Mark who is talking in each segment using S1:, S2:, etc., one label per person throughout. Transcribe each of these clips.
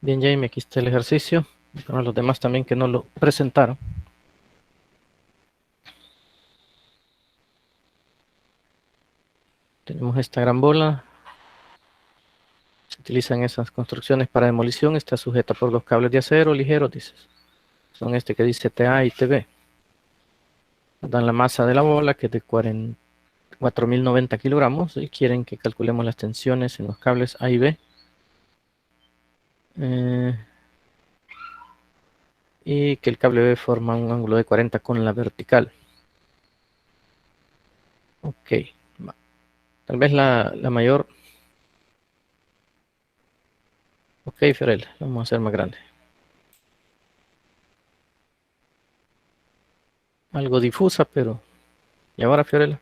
S1: Bien, Jamie, aquí está el ejercicio. Para los demás también que no lo presentaron. Tenemos esta gran bola. Se utilizan esas construcciones para demolición. Está sujeta por dos cables de acero ligeros, dices. Son este que dice TA y TB. Dan la masa de la bola, que es de 4.090 kilogramos. Y quieren que calculemos las tensiones en los cables A y B. Eh, y que el cable B forma un ángulo de 40 con la vertical. Ok. Tal vez la mayor. Ok, Fiorella, vamos a hacer más grande. Algo difusa, pero... ¿Y ahora, Fiorella?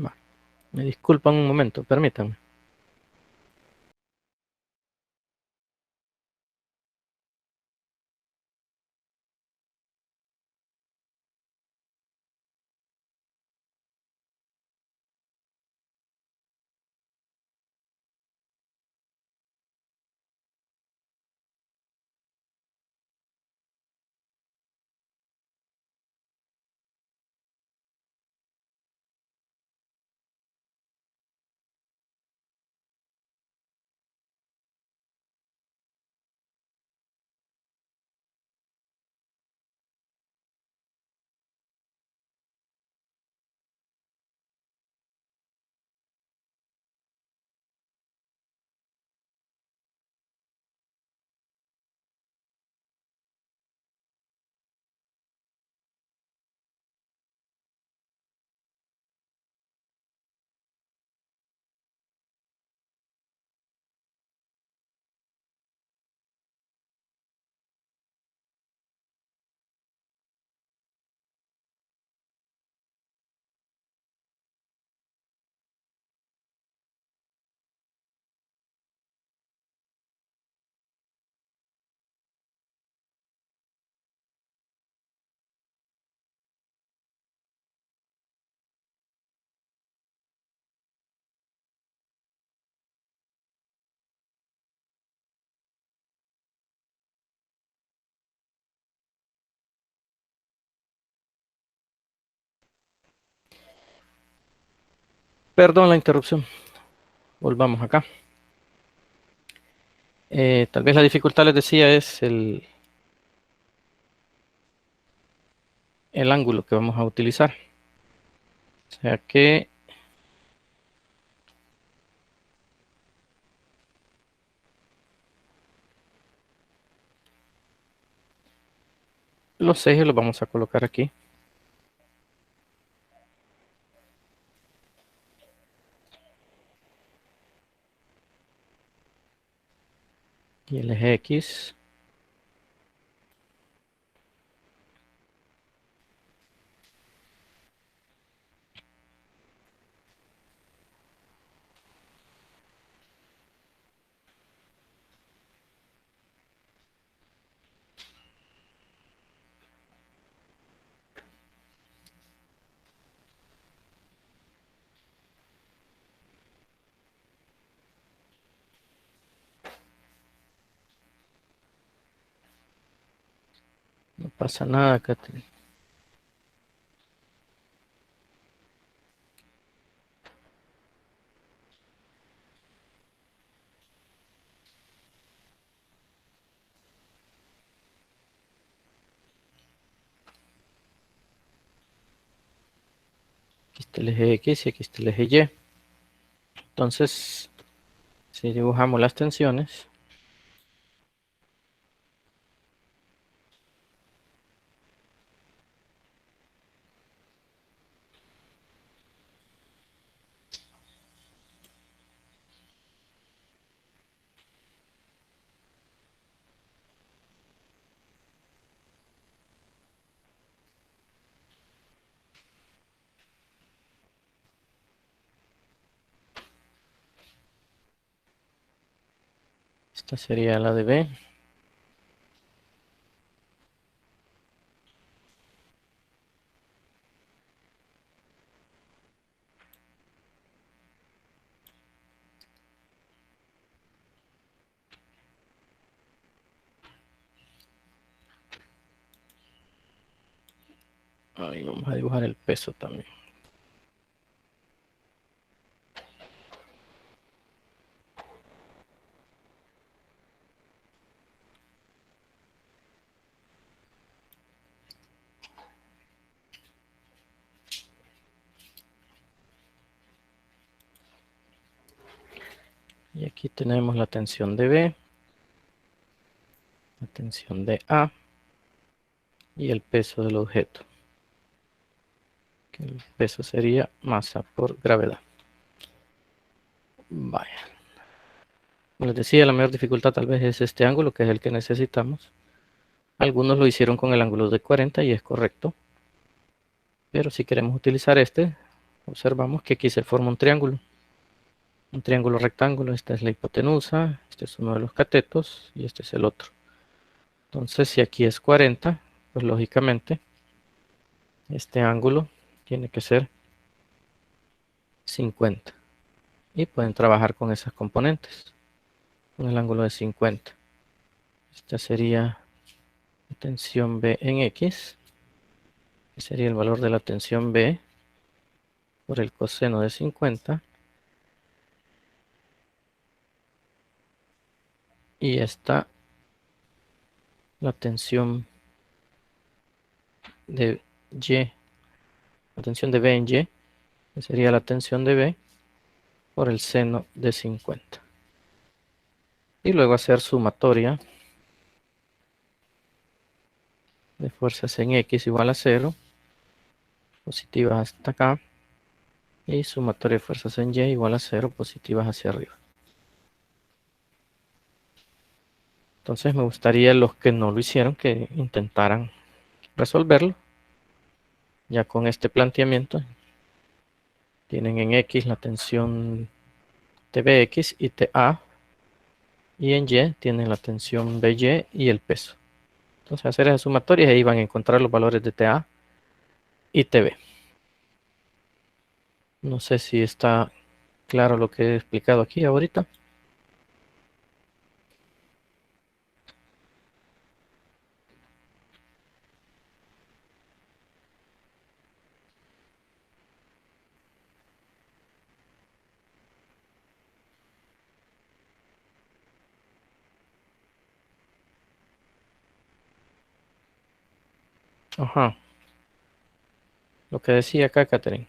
S1: Va. Me disculpan un momento, permítanme. Perdón la interrupción. Volvamos acá. Tal vez la dificultad, les decía, es el ángulo que vamos a utilizar. O sea que los ejes los vamos a colocar aquí. Y el eje X. No pasa nada, Catherine. Aquí está el eje X y aquí está el eje Y. Entonces, si dibujamos las tensiones, esta sería la de B. Ahí vamos a dibujar el peso también. Y aquí tenemos la tensión de B, la tensión de A y el peso del objeto. Que el peso sería masa por gravedad. Vaya. Como les decía, la mayor dificultad tal vez es este ángulo, que es el que necesitamos. Algunos lo hicieron con el ángulo de 40 y es correcto. Pero si queremos utilizar este, observamos que aquí se forma un triángulo. Un triángulo rectángulo. Esta es la hipotenusa, este es uno de los catetos y este es el otro. Entonces, si aquí es 40, pues lógicamente este ángulo tiene que ser 50. Y pueden trabajar con esas componentes, con el ángulo de 50. Esta sería la tensión B en X, que sería el valor de la tensión B por el coseno de 50. Y esta, la tensión de Y, la tensión de B en Y, que sería la tensión de B por el seno de 50. Y luego hacer sumatoria de fuerzas en X igual a 0, positivas hasta acá, y sumatoria de fuerzas en Y igual a 0, positivas hacia arriba. Entonces me gustaría los que no lo hicieron que intentaran resolverlo. Ya con este planteamiento tienen en X la tensión TBX y TA, y en Y tienen la tensión BY y el peso. Entonces hacer esas sumatorias y ahí van a encontrar los valores de TA y TB. No sé si está claro lo que he explicado aquí ahorita. Ajá. Lo que decía acá, Catherine.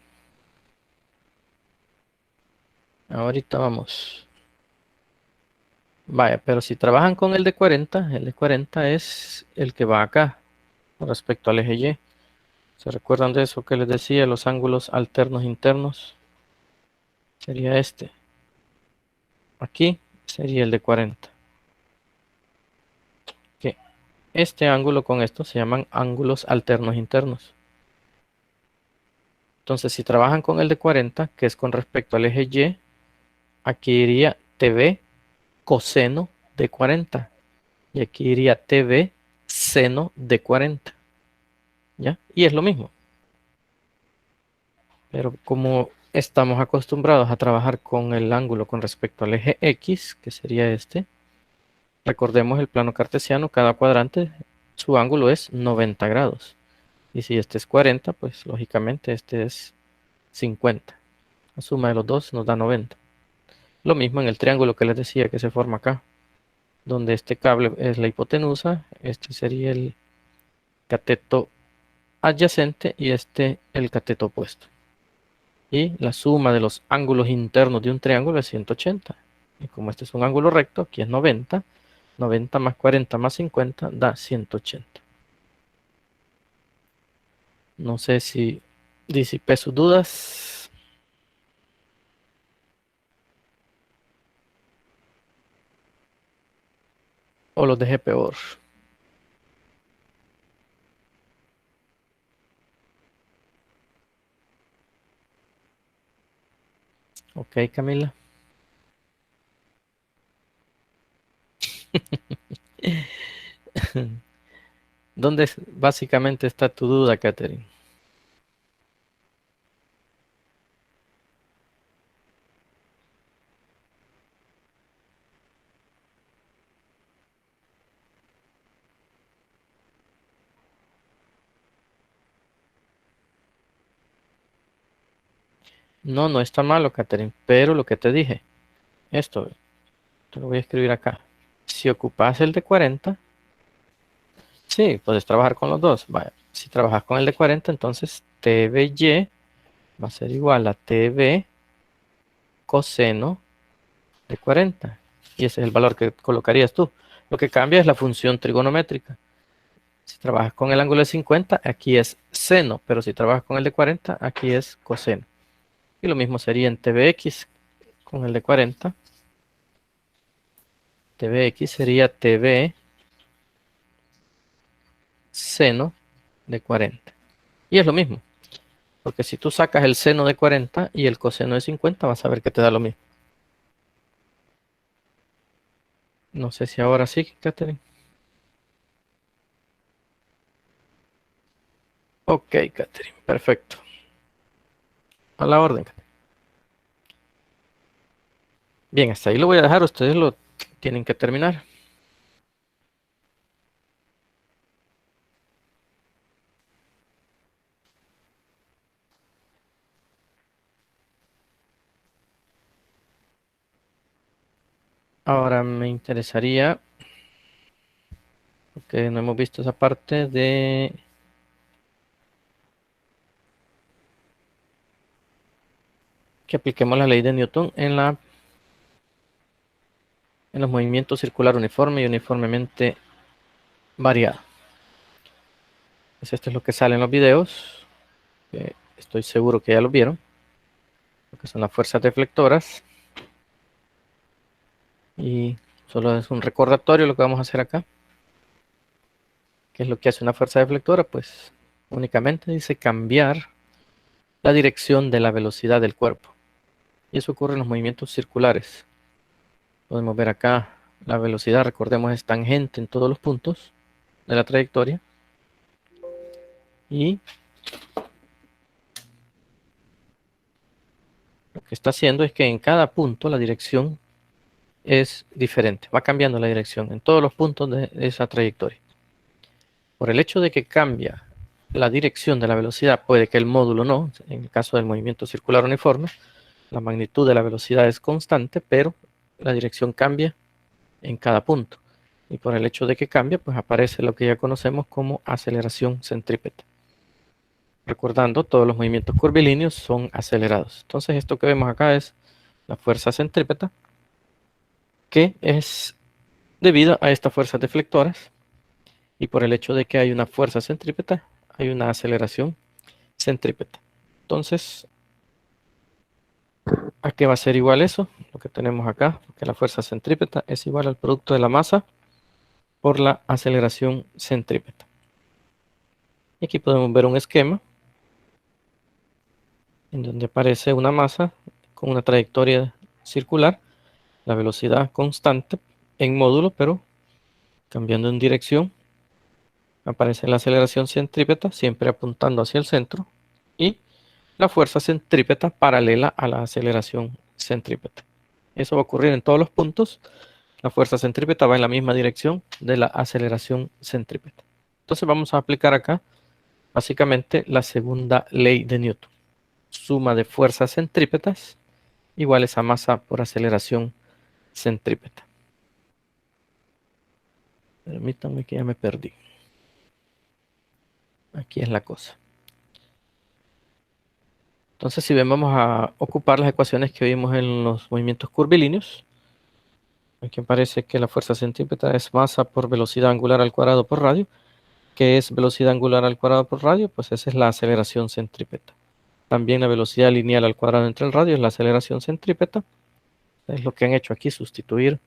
S1: Ahorita vamos. Vaya, pero si trabajan con el de 40 es el que va acá, con respecto al eje Y. ¿Se recuerdan de eso que les decía? Los ángulos alternos internos. Sería este. Aquí sería el de 40. Que este ángulo con esto se llaman ángulos alternos internos. Entonces, si trabajan con el de 40, que es con respecto al eje Y, aquí iría TV coseno de 40. Y aquí iría TV seno de 40. ¿Ya? Y es lo mismo. Pero como estamos acostumbrados a trabajar con el ángulo con respecto al eje X, que sería este, recordemos el plano cartesiano, cada cuadrante, su ángulo es 90 grados. Y si este es 40, pues lógicamente este es 50. La suma de los dos nos da 90. Lo mismo en el triángulo que les decía que se forma acá, donde este cable es la hipotenusa, este sería el cateto adyacente y este el cateto opuesto. Y la suma de los ángulos internos de un triángulo es 180. Y como este es un ángulo recto, aquí es 90. 90 más 40 más 50 da 180. No sé si disipé sus dudas o los dejé peor. Ok, Camila. ¿Dónde básicamente está tu duda, Catherine? No, no está malo, Catherine, pero lo que te dije, esto, te lo voy a escribir acá. Si ocupas el de 40, sí, puedes trabajar con los dos. Vaya, si trabajas con el de 40, entonces TBY va a ser igual a TB coseno de 40. Y ese es el valor que colocarías tú. Lo que cambia es la función trigonométrica. Si trabajas con el ángulo de 50, aquí es seno, pero si trabajas con el de 40, aquí es coseno. Y lo mismo sería en TBX con el de 40. TBX sería TB seno de 40. Y es lo mismo, porque si tú sacas el seno de 40 y el coseno de 50, vas a ver que te da lo mismo. No sé si ahora sí, Catherine. Ok, Catherine, perfecto. A la orden. Bien, hasta ahí lo voy a dejar. Ustedes lo tienen que terminar. Ahora me interesaría, porque no hemos visto esa parte de que apliquemos la ley de Newton en los movimientos circular uniforme y uniformemente variado. Pues esto es lo que sale en los videos, que estoy seguro que ya lo vieron, lo que son las fuerzas deflectoras. Y solo es un recordatorio lo que vamos a hacer acá. ¿Qué es lo que hace una fuerza deflectora? Pues únicamente dice cambiar la dirección de la velocidad del cuerpo. Y eso ocurre en los movimientos circulares. Podemos ver acá la velocidad, recordemos, es tangente en todos los puntos de la trayectoria. Y lo que está haciendo es que en cada punto la dirección es diferente. Va cambiando la dirección en todos los puntos de esa trayectoria. Por el hecho de que cambia la dirección de la velocidad, puede que el módulo no, en el caso del movimiento circular uniforme, la magnitud de la velocidad es constante, pero la dirección cambia en cada punto. Y por el hecho de que cambia, pues aparece lo que ya conocemos como aceleración centrípeta. Recordando, todos los movimientos curvilíneos son acelerados. Entonces, esto que vemos acá es la fuerza centrípeta, que es debido a estas fuerzas deflectoras. Y por el hecho de que hay una fuerza centrípeta, hay una aceleración centrípeta. Entonces, ¿a qué va a ser igual eso? Lo que tenemos acá, que la fuerza centrípeta es igual al producto de la masa por la aceleración centrípeta. Y aquí podemos ver un esquema en donde aparece una masa con una trayectoria circular, la velocidad constante en módulo, pero cambiando en dirección. Aparece la aceleración centrípeta, siempre apuntando hacia el centro, y la fuerza centrípeta paralela a la aceleración centrípeta. Eso va a ocurrir en todos los puntos. La fuerza centrípeta va en la misma dirección de la aceleración centrípeta. Entonces vamos a aplicar acá básicamente la segunda ley de Newton. Suma de fuerzas centrípetas iguales a masa por aceleración centrípeta. Permítanme que ya me perdí. Aquí es la cosa. Entonces, si ven, vamos a ocupar las ecuaciones que vimos en los movimientos curvilíneos. Aquí aparece que la fuerza centrípeta es masa por velocidad angular al cuadrado por radio. ¿Qué es velocidad angular al cuadrado por radio? Pues esa es la aceleración centrípeta. También la velocidad lineal al cuadrado entre el radio es la aceleración centrípeta. Es lo que han hecho aquí, sustituir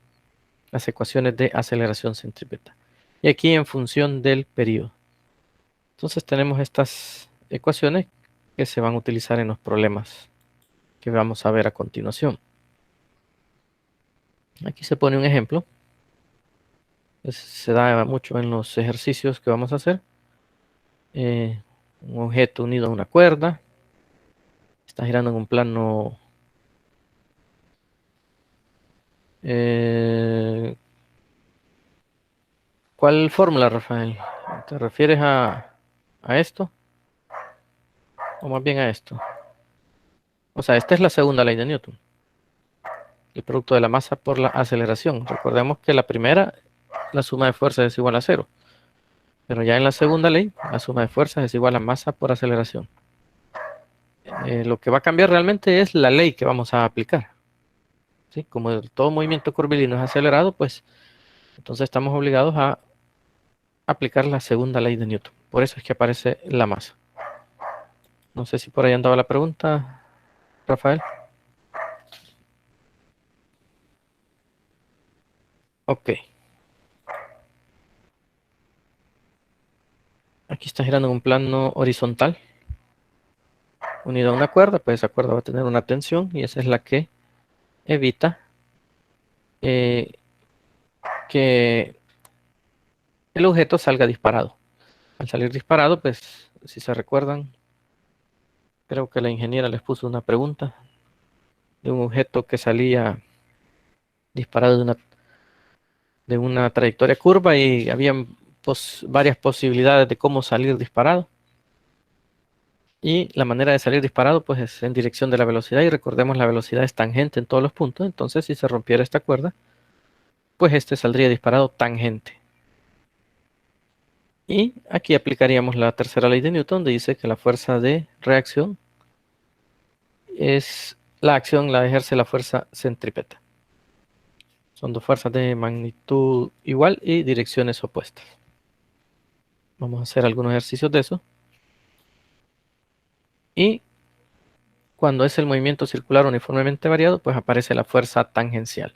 S1: las ecuaciones de aceleración centrípeta. Y aquí en función del periodo. Entonces tenemos estas ecuaciones que se van a utilizar en los problemas que vamos a ver a continuación. Aquí se pone un ejemplo. Se da mucho en los ejercicios que vamos a hacer. Un objeto unido a una cuerda. Está girando en un plano. ¿Cuál fórmula, Rafael? ¿Te refieres a esto? ¿O más bien a esto? O sea, esta es la segunda ley de Newton. El producto de la masa por la aceleración. Recordemos que la primera, la suma de fuerzas es igual a cero. Pero ya en la segunda ley, la suma de fuerzas es igual a masa por aceleración. Lo que va a cambiar realmente es la ley que vamos a aplicar. ¿Sí? Como todo movimiento curvilíneo es acelerado, pues entonces estamos obligados a aplicar la segunda ley de Newton. Por eso es que aparece la masa. No sé si por ahí andaba la pregunta, Rafael. Ok. Aquí está girando en un plano horizontal, unido a una cuerda, pues esa cuerda va a tener una tensión y esa es la que evita eh, que el objeto salga disparado. Al salir disparado, pues si se recuerdan, creo que la ingeniera les puso una pregunta de un objeto que salía disparado de una trayectoria curva y habían varias posibilidades de cómo salir disparado. Y la manera de salir disparado pues es en dirección de la velocidad y recordemos la velocidad es tangente en todos los puntos, entonces si se rompiera esta cuerda, pues este saldría disparado tangente. Y aquí aplicaríamos la tercera ley de Newton, donde dice que la fuerza de reacción es la acción la ejerce la fuerza centrípeta. Son dos fuerzas de magnitud igual y direcciones opuestas. Vamos a hacer algunos ejercicios de eso. Y cuando es el movimiento circular uniformemente variado, pues aparece la fuerza tangencial.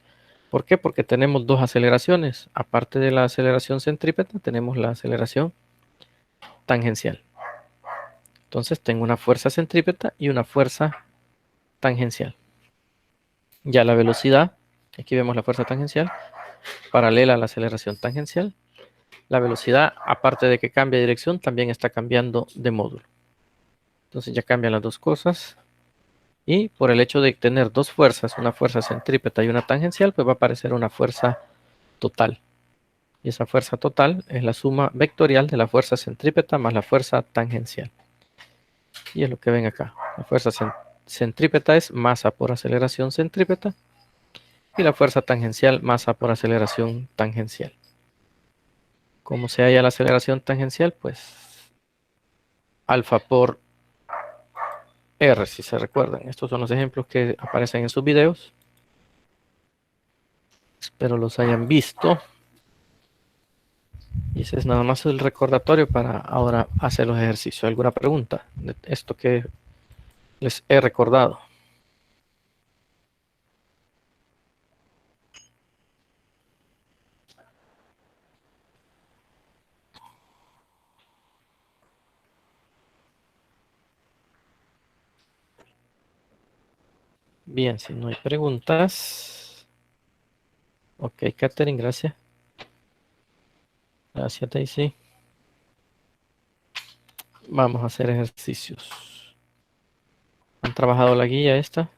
S1: ¿Por qué? Porque tenemos dos aceleraciones. Aparte de la aceleración centrípeta, tenemos la aceleración tangencial. Entonces tengo una fuerza centrípeta y una fuerza tangencial. Ya la velocidad, aquí vemos la fuerza tangencial, paralela a la aceleración tangencial. La velocidad, aparte de que cambia de dirección, también está cambiando de módulo. Entonces ya cambian las dos cosas. Y por el hecho de tener dos fuerzas, una fuerza centrípeta y una tangencial, pues va a aparecer una fuerza total. Y esa fuerza total es la suma vectorial de la fuerza centrípeta más la fuerza tangencial. Y es lo que ven acá. La fuerza centrípeta es masa por aceleración centrípeta y la fuerza tangencial masa por aceleración tangencial. ¿Cómo se halla la aceleración tangencial? Pues alfa por R, si se recuerdan. Estos son los ejemplos que aparecen en sus videos. Espero los hayan visto. Y ese es nada más el recordatorio para ahora hacer los ejercicios. ¿Alguna pregunta de esto que les he recordado? Bien, si no hay preguntas. Ok, Catherine, gracias. Gracias, Daisy. Vamos a hacer ejercicios. ¿Han trabajado la guía esta?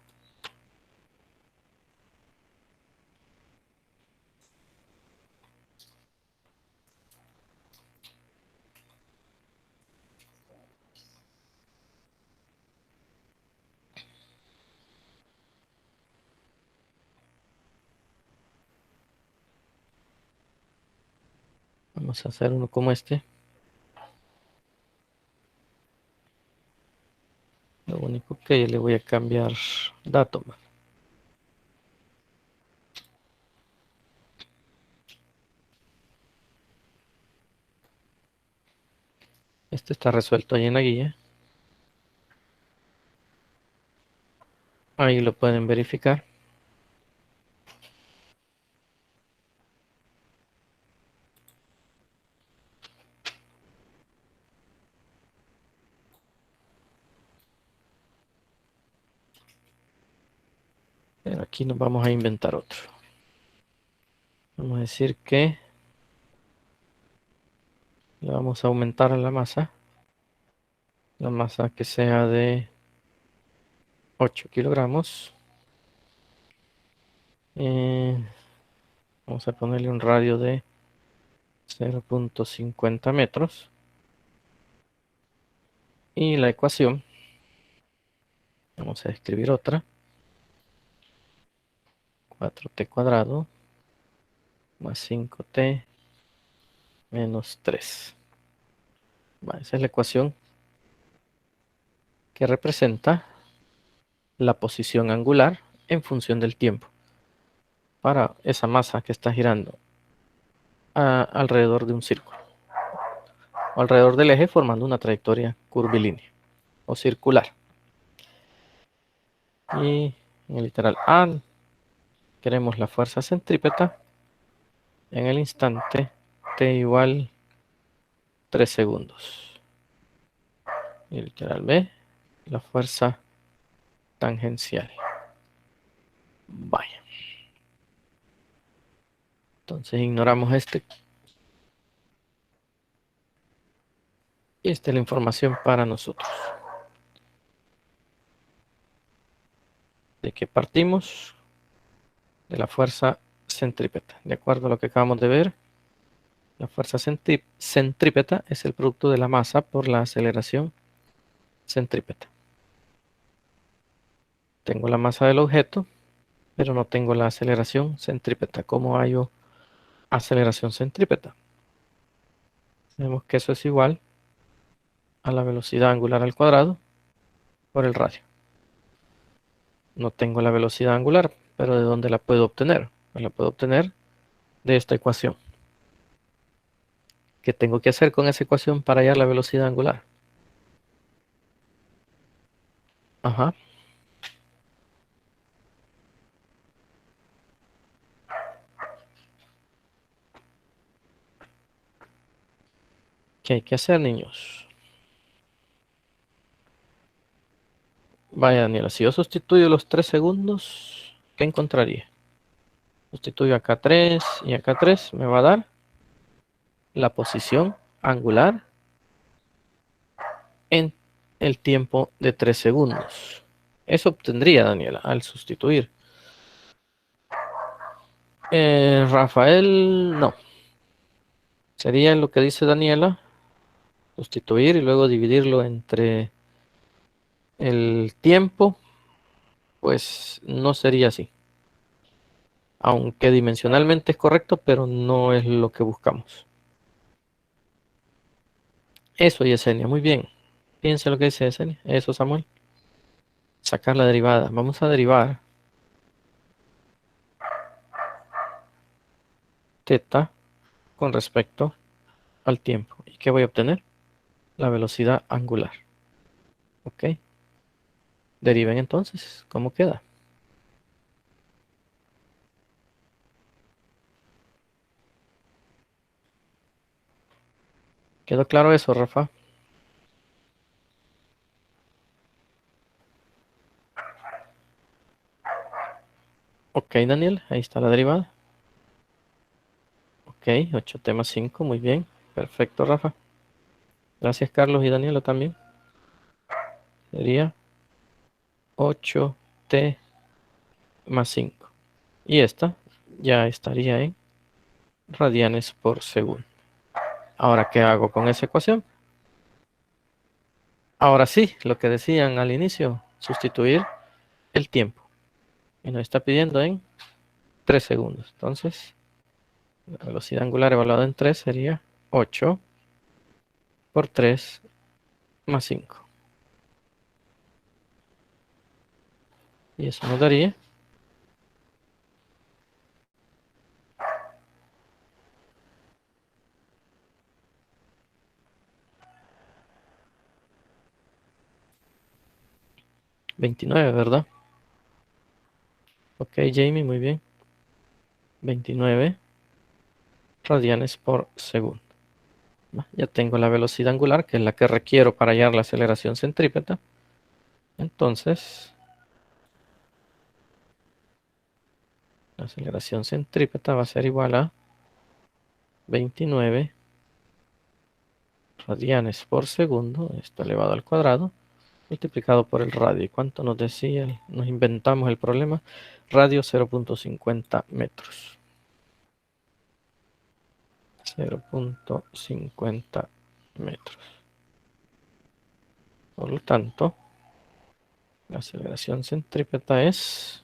S1: Vamos a hacer uno como este. Lo único que le voy a cambiar dato. Este está resuelto ahí en la guía. Ahí lo pueden verificar. Pero aquí nos vamos a inventar otro. Vamos a decir que le vamos a aumentar a la masa. La masa que sea de 8 kilogramos. Eh, Vamos a ponerle un radio de 0.50 metros. Y la ecuación Vamos a escribir otra. 4t cuadrado más 5t menos 3. Esa es la ecuación que representa la posición angular en función del tiempo para esa masa que está girando alrededor de un círculo o alrededor del eje formando una trayectoria curvilínea o circular. Y en el literal A queremos la fuerza centrípeta en el instante t igual 3 segundos. Y el literal B, la fuerza tangencial. Vaya. Entonces ignoramos este. Y esta es la información para nosotros. De que partimos de la fuerza centrípeta. De acuerdo a lo que acabamos de ver, la fuerza centrípeta es el producto de la masa por la aceleración centrípeta. Tengo la masa del objeto, pero no tengo la aceleración centrípeta. ¿Cómo hallo aceleración centrípeta? Vemos que eso es igual a la velocidad angular al cuadrado por el radio. No tengo la velocidad angular, pero ¿de dónde la puedo obtener? Pues la puedo obtener de esta ecuación. ¿Qué tengo que hacer con esa ecuación para hallar la velocidad angular? Ajá. ¿Qué hay que hacer, niños? Vaya, Daniela, si yo sustituyo los 3 segundos, ¿qué encontraría? Sustituyo acá 3 y acá 3, me va a dar la posición angular en el tiempo de 3 segundos. Eso obtendría, Daniela, al sustituir. Rafael, no. Sería lo que dice Daniela, sustituir y luego dividirlo entre el tiempo, pues no sería así. Aunque dimensionalmente es correcto, pero no es lo que buscamos. Eso, Yesenia, muy bien. Fíjense lo que dice Yesenia. Eso, Samuel. Sacar la derivada. Vamos a derivar teta con respecto al tiempo. ¿Y qué voy a obtener? La velocidad angular. ¿Ok? Deriven entonces. ¿Cómo queda? ¿Quedó claro eso, Rafa? Ok, Daniel. Ahí está la derivada. Ok, 8t más 5. Muy bien. Perfecto, Rafa. Gracias, Carlos y Daniela también. Sería 8t más 5. Y esta ya estaría en radianes por segundo. Ahora, ¿qué hago con esa ecuación? Ahora sí, lo que decían al inicio, sustituir el tiempo. Y nos está pidiendo en 3 segundos. Entonces, la velocidad angular evaluada en 3 sería 8 por 3 más 5. Y eso nos daría 29, ¿verdad? Ok, Jamie, muy bien. 29 radianes por segundo. Ya tengo la velocidad angular, que es la que requiero para hallar la aceleración centrípeta. Entonces, la aceleración centrípeta va a ser igual a 29 radianes por segundo, esto elevado al cuadrado, multiplicado por el radio. ¿Y cuánto nos decía? Nos inventamos el problema. Radio 0.50 metros. 0.50 metros. Por lo tanto, La aceleración centrípeta es...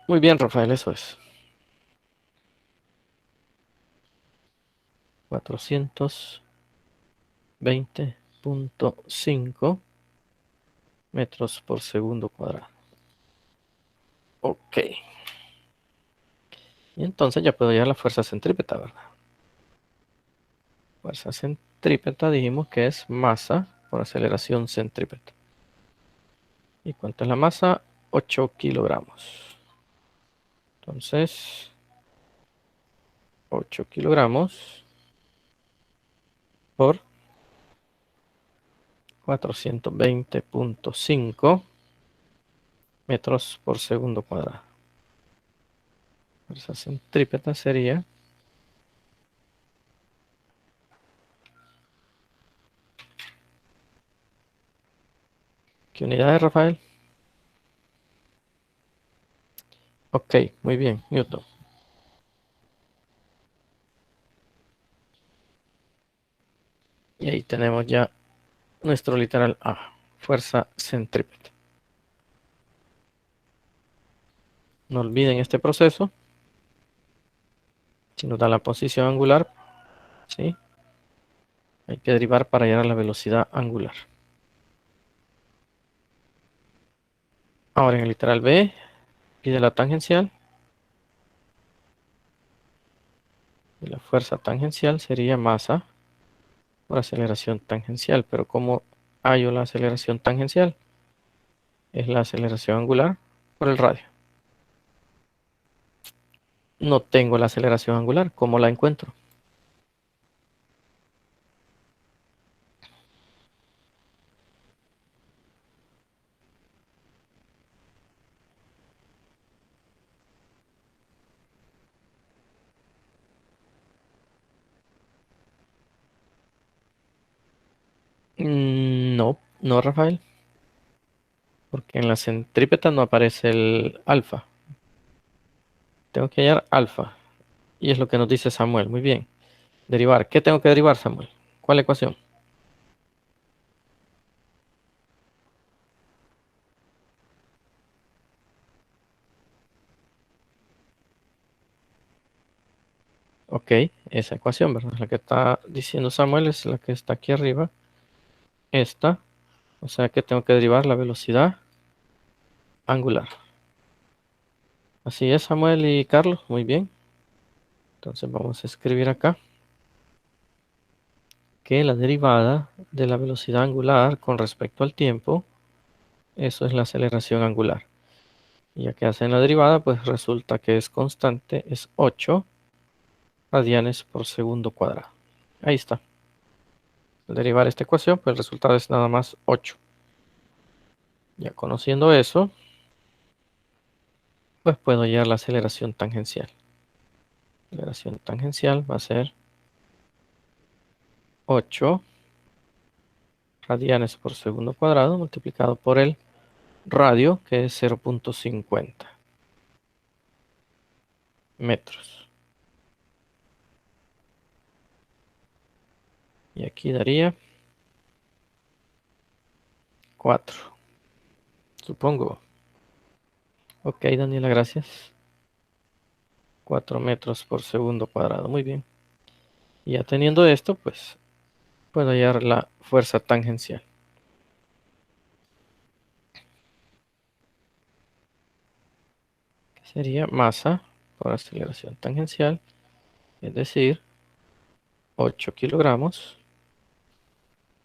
S1: Muy bien, Rafael, eso es. 420.5 metros por segundo cuadrado. Ok. Y entonces ya puedo hallar la fuerza centrípeta, ¿verdad? Fuerza centrípeta dijimos que es masa por aceleración centrípeta. ¿Y cuánto es la masa? 8 kilogramos. Entonces, 8 kilogramos por 420.5 metros por segundo cuadrado. Fuerza centrípeta sería... ¿Qué unidad es, Rafael? Ok, muy bien, Newton. Y ahí tenemos ya nuestro literal A, fuerza centrípeta. No olviden este proceso. Si nos da la posición angular, ¿sí? Hay que derivar para hallar la velocidad angular. Ahora en el literal B, pide la tangencial. Y la fuerza tangencial sería masa por aceleración tangencial. Pero ¿cómo hallo la aceleración tangencial? Es la aceleración angular por el radio. No tengo la aceleración angular. ¿Cómo la encuentro? No, no, Rafael. Porque en la centrípeta no aparece el alfa. Tengo que hallar alfa. Y es lo que nos dice Samuel. Muy bien. Derivar. ¿Qué tengo que derivar, Samuel? ¿Cuál ecuación? Ok, esa ecuación, ¿verdad? La que está diciendo Samuel es la que está aquí arriba. Esta. O sea que tengo que derivar la velocidad angular. Así es, Samuel y Carlos. Muy bien. Entonces vamos a escribir acá que la derivada de la velocidad angular con respecto al tiempo, eso es la aceleración angular. Y ya que hacen la derivada, pues resulta que es constante, es 8 radianes por segundo cuadrado. Ahí está. Al derivar esta ecuación, pues el resultado es nada más 8. Ya conociendo eso, pues puedo hallar la aceleración tangencial. La aceleración tangencial va a ser 8 radianes por segundo cuadrado multiplicado por el radio, que es 0.50 metros. Y aquí daría 4, supongo. Ok, Daniela, gracias. 4 metros por segundo cuadrado. Muy bien. Y ya teniendo esto, pues puedo hallar la fuerza tangencial. Que sería masa por aceleración tangencial, es decir, 8 kilogramos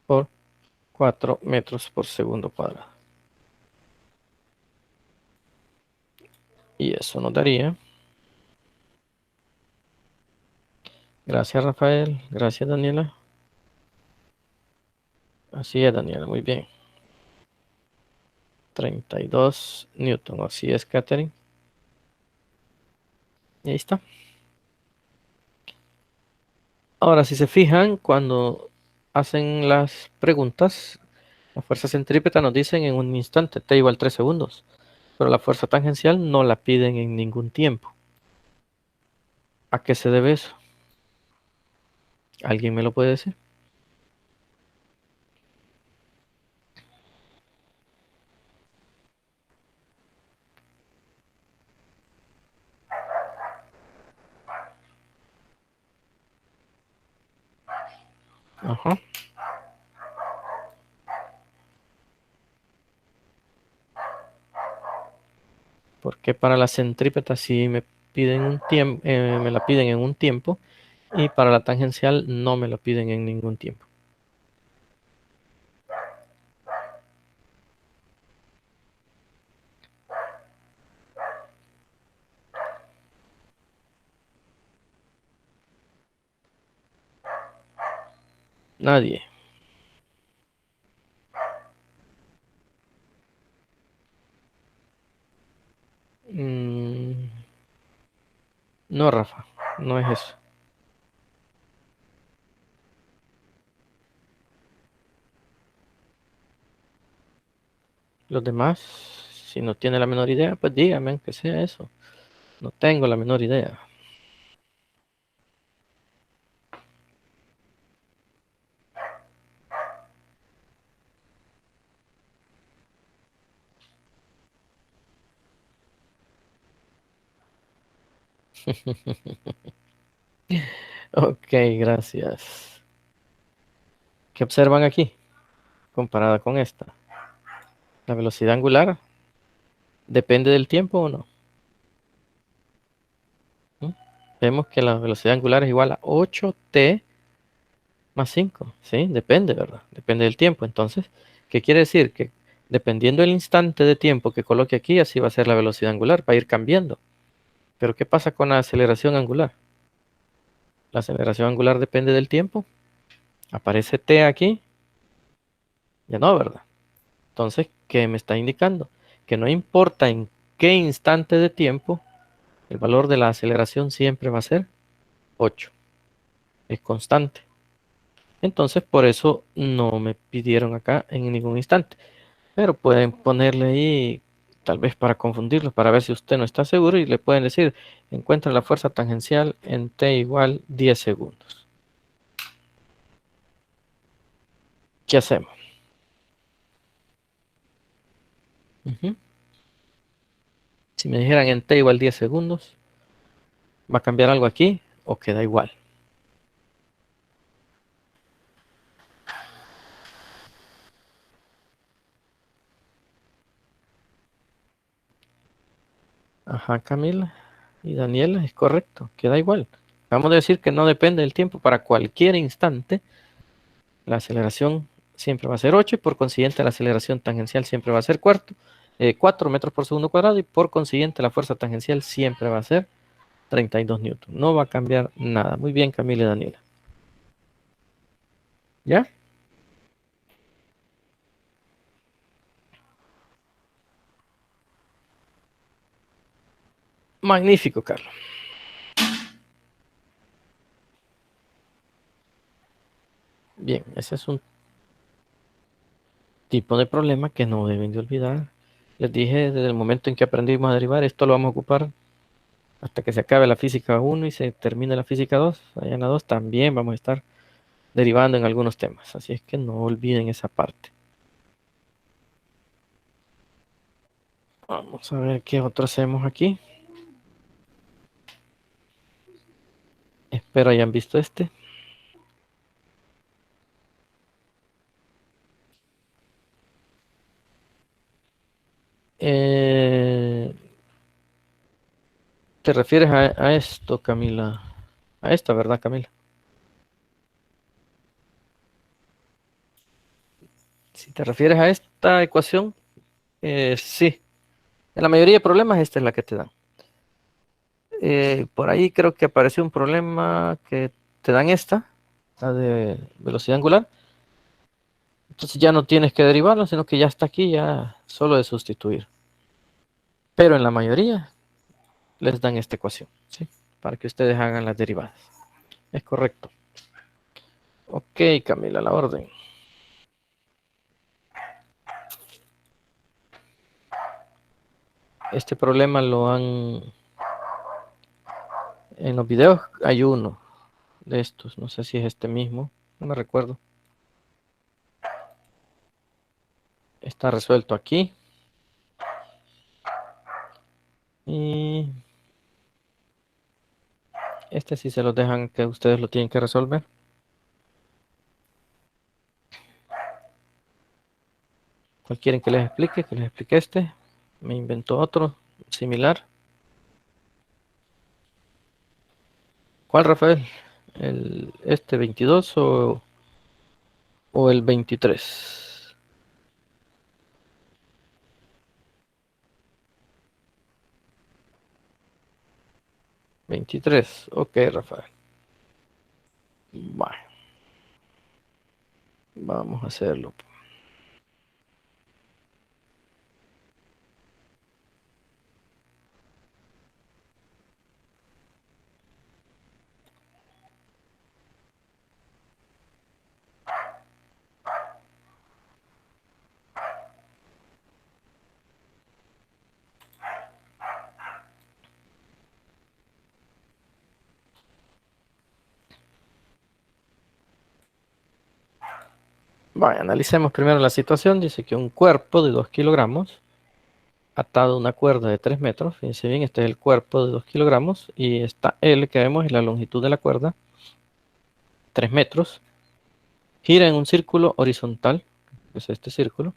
S1: por 4 metros por segundo cuadrado. Y eso nos daría... Gracias, Rafael. Gracias, Daniela. Así es, Daniela. Muy bien. 32 Newton. Así es, Catherine. Y ahí está. Ahora, si se fijan, cuando hacen las preguntas, la fuerza centrípeta nos dicen en un instante, t igual 3 segundos. pero la fuerza tangencial no la piden en ningún tiempo. ¿A qué se debe eso? ¿Alguien me lo puede decir? Ajá. Porque para la centrípeta sí me piden un tiempo, me la piden en un tiempo, y para la tangencial no me la piden en ningún tiempo. Nadie. Mm, no, Rafa, no es eso. Los demás, si no tiene la menor idea, pues dígame que sea eso. No tengo la menor idea. Ok, gracias. ¿Qué observan aquí comparada con esta? La velocidad angular depende del tiempo o no. ¿Mm? Vemos que la velocidad angular es igual a 8t más 5. Sí, depende, ¿verdad? Depende del tiempo. Entonces, ¿qué quiere decir? Que dependiendo del instante de tiempo que coloque aquí, así va a ser la velocidad angular, va a ir cambiando. Pero ¿qué pasa con la aceleración angular? La aceleración angular depende del tiempo. Aparece t aquí, ya no, ¿verdad? Entonces, ¿qué me está indicando? Que no importa en qué instante de tiempo, el valor de la aceleración siempre va a ser 8. Es constante. Entonces, por eso no me pidieron acá en ningún instante. Pero pueden ponerle ahí, tal vez para confundirlo, para ver si usted no está seguro, y le pueden decir, encuentra la fuerza tangencial en t igual 10 segundos. ¿Qué hacemos? Ujú. Si me dijeran en t igual 10 segundos, ¿va a cambiar algo aquí o queda igual? Ajá, Camila y Daniela, es correcto, queda igual. Vamos a decir que no depende del tiempo. Para cualquier instante, la aceleración siempre va a ser 8, y por consiguiente la aceleración tangencial siempre va a ser 4 metros por segundo cuadrado, y por consiguiente la fuerza tangencial siempre va a ser 32 newton. No va a cambiar nada. Muy bien, Camila y Daniela. ¿Ya? Magnífico, Carlos. Bien, ese es un tipo de problema que no deben de olvidar. Les dije desde el momento en que aprendimos a derivar, esto lo vamos a ocupar hasta que se acabe la física 1 y se termine la física 2. Allá en la 2 también vamos a estar derivando en algunos temas. Así es que no olviden esa parte. Vamos a ver qué otro hacemos aquí. Espero hayan visto este. Eh, ¿Te refieres a esto, Camila? A esta, ¿verdad, Camila? Si te refieres a esta ecuación, sí. En la mayoría de problemas esta es la que te dan. Por ahí creo que apareció un problema que te dan esta, la de velocidad angular. Entonces ya no tienes que derivarlo, sino que ya está aquí, ya solo de sustituir. Pero en la mayoría les dan esta ecuación, ¿sí? Para que ustedes hagan las derivadas. Es correcto. Ok, Camila, la orden. Este problema lo han... En los videos hay uno de estos. No sé si es este mismo. No me recuerdo. Está resuelto aquí. Y este sí se los dejan que ustedes lo tienen que resolver. ¿Cuál quieren que les explique? Que les explique este. Me inventó otro similar. ¿Cuál, Rafael? ¿Este 22 o el 23? 23. Ok, Rafael. Bueno, vamos a hacerlo. Bueno, analicemos primero la situación. Dice que un cuerpo de 2 kilogramos atado a una cuerda de 3 metros. Fíjense bien, este es el cuerpo de 2 kilogramos y esta L que vemos es la longitud de la cuerda, 3 metros. Gira en un círculo horizontal, que es este círculo.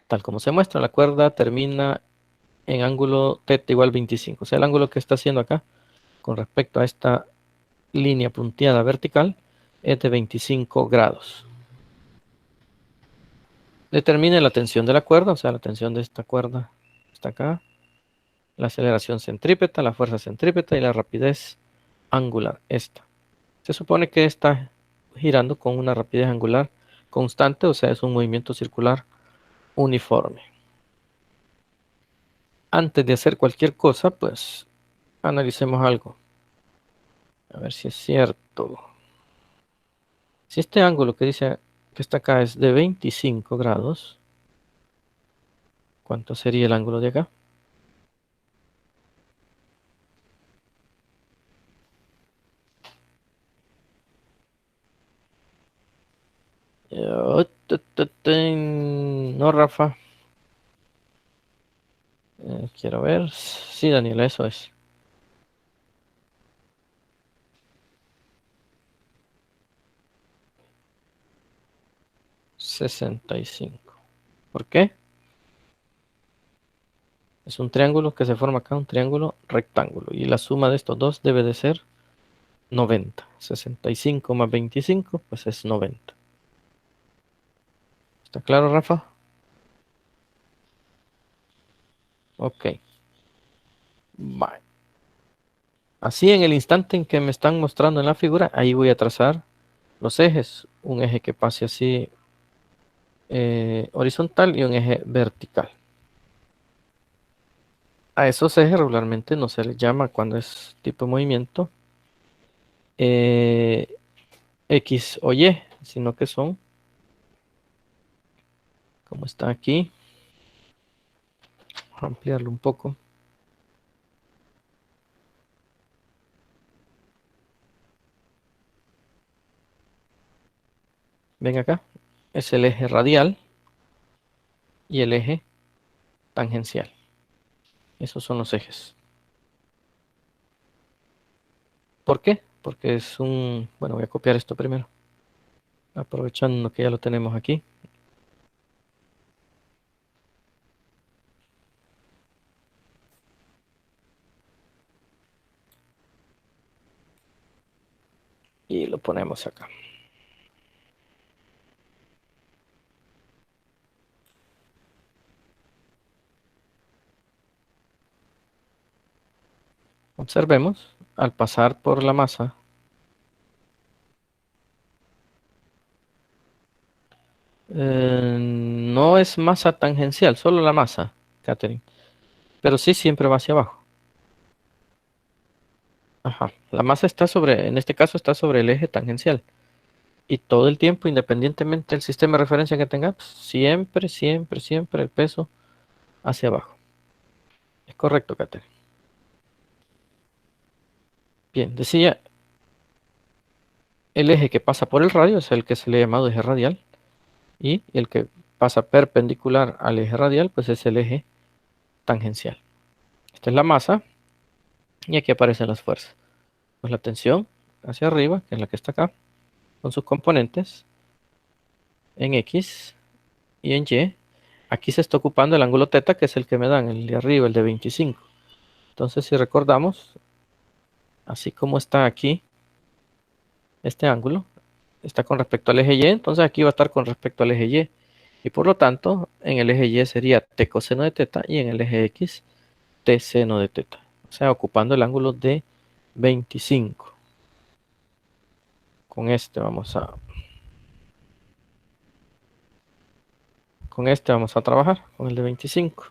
S1: Tal como se muestra, la cuerda termina en ángulo θ igual 25. O sea, el ángulo que está haciendo acá con respecto a esta línea punteada vertical es de 25 grados. Determine la tensión de la cuerda, o sea, la tensión de esta cuerda está acá, la aceleración centrípeta, la fuerza centrípeta y la rapidez angular, esta. Se supone que está girando con una rapidez angular constante, o sea, es un movimiento circular uniforme. Antes de hacer cualquier cosa, pues analicemos algo. A ver si es cierto. Si este ángulo que dice que está acá es de 25 grados, ¿cuánto sería el ángulo de acá? No, Rafa. Quiero ver. Sí, Daniela, eso es. 65. ¿Por qué? Es un triángulo que se forma acá, un triángulo rectángulo. Y la suma de estos dos debe de ser 90. 65 más 25, pues es 90. ¿Está claro, Rafa? Ok. Vale. Así en el instante en que me están mostrando en la figura, ahí voy a trazar los ejes. Un eje que pase así horizontal y un eje vertical. A esos ejes regularmente no se les llama cuando es tipo de movimiento eh, X o Y, sino que son, como está aquí, vamos a ampliarlo un poco. Ven acá, es el eje radial y el eje tangencial. Esos son los ejes. ¿Por qué? Porque es un... Bueno, voy a copiar esto primero, aprovechando que ya lo tenemos aquí. Y lo ponemos acá. Observemos, al pasar por la masa, no es masa tangencial, solo la masa, Catherine. Pero sí siempre va hacia abajo. Ajá. La masa está sobre, en este caso está sobre el eje tangencial. Y todo el tiempo, independientemente del sistema de referencia que tenga, pues, siempre, siempre, siempre el peso hacia abajo. Es correcto, Catherine. Bien, decía, el eje que pasa por el radio es el que se le ha llamado eje radial y el que pasa perpendicular al eje radial pues es el eje tangencial. Esta es la masa y aquí aparecen las fuerzas. Pues la tensión hacia arriba, que es la que está acá, con sus componentes en X y en Y. Aquí se está ocupando el ángulo θ, que es el que me dan, el de arriba, el de 25. Entonces, si recordamos, así como está aquí, este ángulo está con respecto al eje Y, entonces aquí va a estar con respecto al eje Y. Y por lo tanto, en el eje Y sería t coseno de θ y en el eje X t seno de θ. O sea, ocupando el ángulo de 25. Con este vamos a trabajar, con el de 25,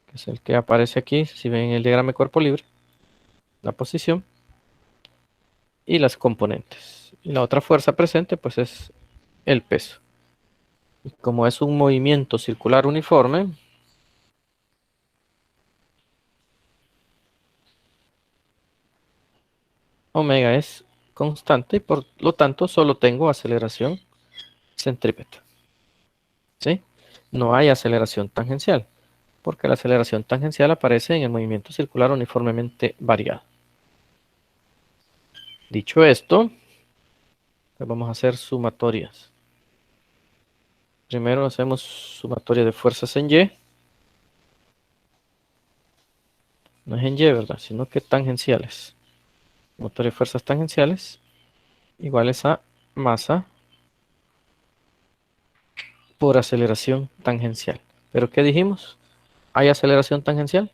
S1: que es el que aparece aquí, si ven el diagrama de cuerpo libre, la posición y las componentes. Y la otra fuerza presente, pues es el peso. Y como es un movimiento circular uniforme, omega es constante y por lo tanto solo tengo aceleración centrípeta. ¿Sí? No hay aceleración tangencial, porque la aceleración tangencial aparece en el movimiento circular uniformemente variado. Dicho esto, pues vamos a hacer sumatorias. Primero hacemos sumatoria de fuerzas en Y. No es en Y, ¿verdad? Sino que tangenciales. Sumatoria de fuerzas tangenciales iguales a masa por aceleración tangencial. ¿Pero qué dijimos? ¿Hay aceleración tangencial?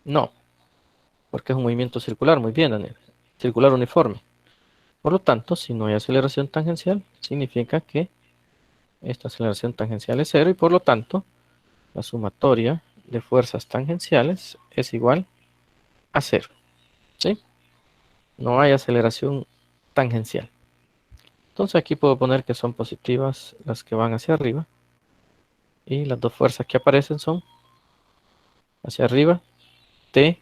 S1: No, porque es un movimiento circular. Muy bien, Daniel. Circular uniforme. Por lo tanto, si no hay aceleración tangencial, significa que esta aceleración tangencial es cero y por lo tanto la sumatoria de fuerzas tangenciales es igual a cero. ¿Sí? No hay aceleración tangencial. Entonces aquí puedo poner que son positivas las que van hacia arriba y las dos fuerzas que aparecen son hacia arriba t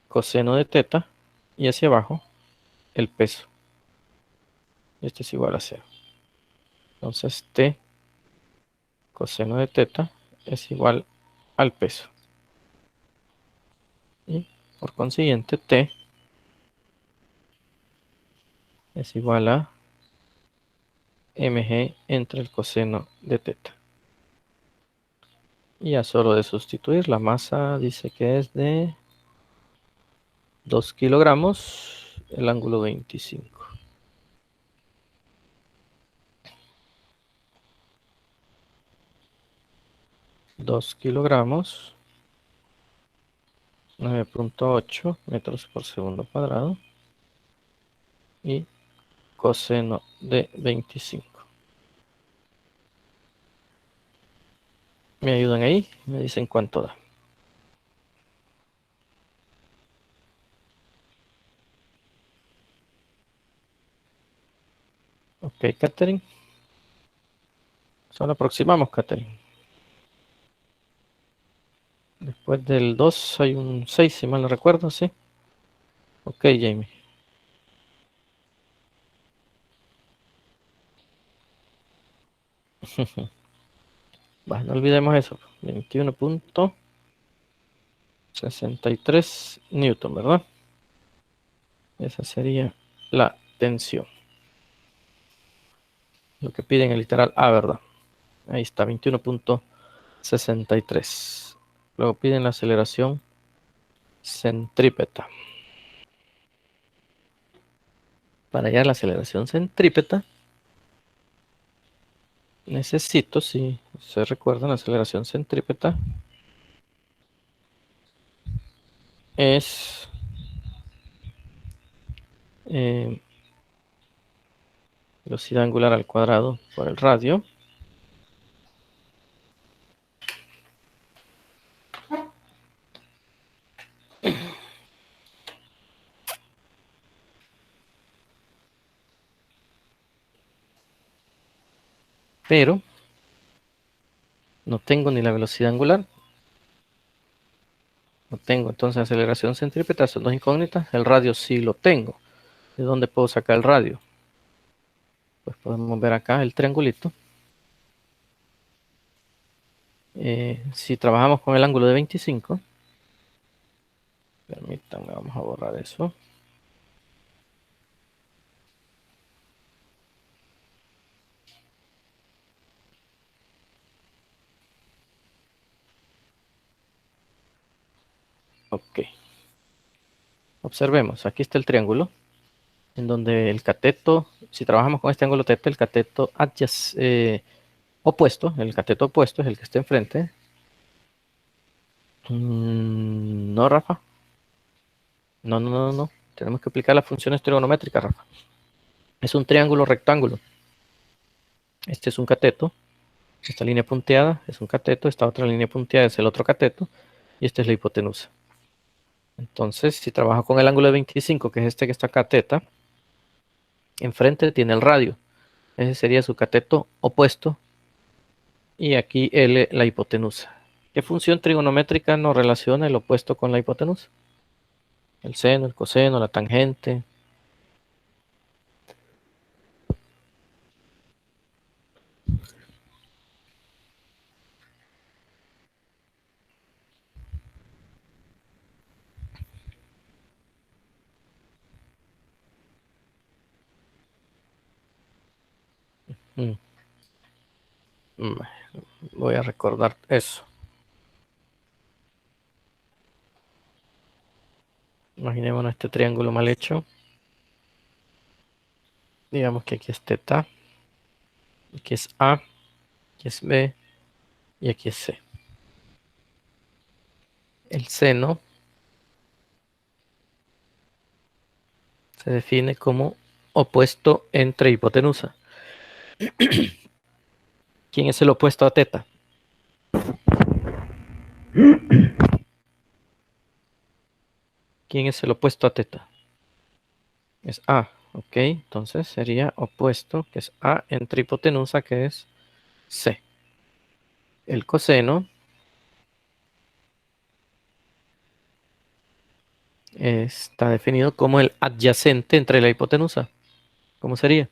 S1: coseno de θ y hacia abajo el peso. Este es igual a cero. Entonces t coseno de θ es igual al peso. Y por consiguiente t es igual a mg entre el coseno de θ. Y ya solo de sustituir, la masa dice que es de 2 kilogramos, el ángulo 25. 2 kilogramos, 9.8 metros por segundo cuadrado y coseno de 25. ¿Me ayudan ahí? Me dicen cuánto da. Ok, Catherine. Solo aproximamos, Catherine. Después del 2 hay un 6, si mal no recuerdo, ¿sí? Ok, Jamie. Va, no olvidemos eso. 21.63 newton, ¿verdad? Esa sería la tensión. Lo que piden el literal A, ¿verdad? Ahí está, 21.63. Luego piden la aceleración centrípeta. Para hallar la aceleración centrípeta, necesito, si se recuerdan, la aceleración centrípeta es eh, velocidad angular al cuadrado por el radio. pero no tengo ni la velocidad angular, no tengo entonces aceleración centrípeta, son dos incógnitas. El radio sí lo tengo. ¿De dónde puedo sacar el radio? Pues podemos ver acá el triangulito. Si trabajamos con el ángulo de 25, permítanme, vamos a borrar eso. Ok. Observemos, aquí está el triángulo, en donde el cateto, si trabajamos con este ángulo teta, el cateto opuesto, el cateto opuesto es el que está enfrente. No, Rafa. No, no, no, no. Tenemos que aplicar las funciones trigonométricas, Rafa. Es un triángulo rectángulo. Este es un cateto. Esta línea punteada es un cateto. Esta otra línea punteada es el otro cateto. Y esta es la hipotenusa. Entonces, si trabajo con el ángulo de 25, que es este que está acá, teta, enfrente tiene el radio. Ese sería su cateto opuesto. Y aquí L, la hipotenusa. ¿Qué función trigonométrica nos relaciona el opuesto con la hipotenusa? El seno, el coseno, la tangente. Mm, mm, Voy a recordar eso. Imaginémonos este triángulo mal hecho. Digamos que aquí es teta, aquí es A, aquí es B y aquí es C. El seno se define como opuesto entre hipotenusa. ¿Quién es el opuesto a teta? ¿Quién es el opuesto a teta? Es A, ok. Entonces sería opuesto, que es A, entre hipotenusa, que es C. El coseno está definido como el adyacente entre la hipotenusa. ¿Cómo sería?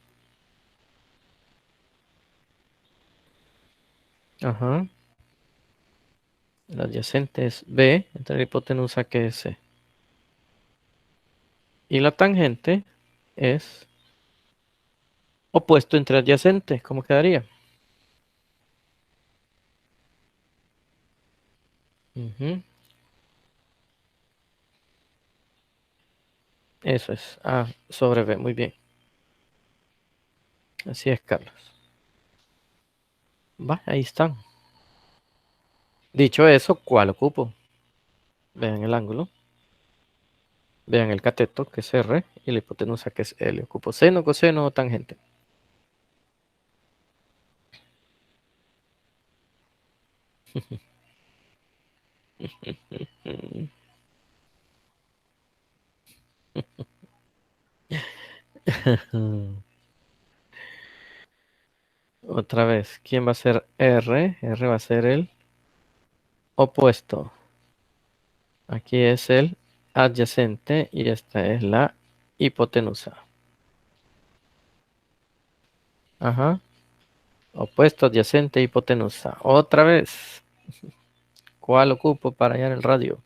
S1: Ajá. El adyacente es B entre la hipotenusa que es C. Y la tangente es opuesto entre adyacente. ¿Cómo quedaría? Ujú. Eso es A sobre B. Muy bien. Así es, Carlos. Va, ahí están. Dicho eso, ¿cuál ocupo? Vean el ángulo. Vean el cateto, que es R, y la hipotenusa, que es L. Ocupo seno, coseno o tangente. Otra vez, ¿quién va a ser R? R va a ser el opuesto. Aquí es el adyacente y esta es la hipotenusa. Ajá. Opuesto, adyacente, hipotenusa. Otra vez. ¿Cuál ocupo para hallar el radio?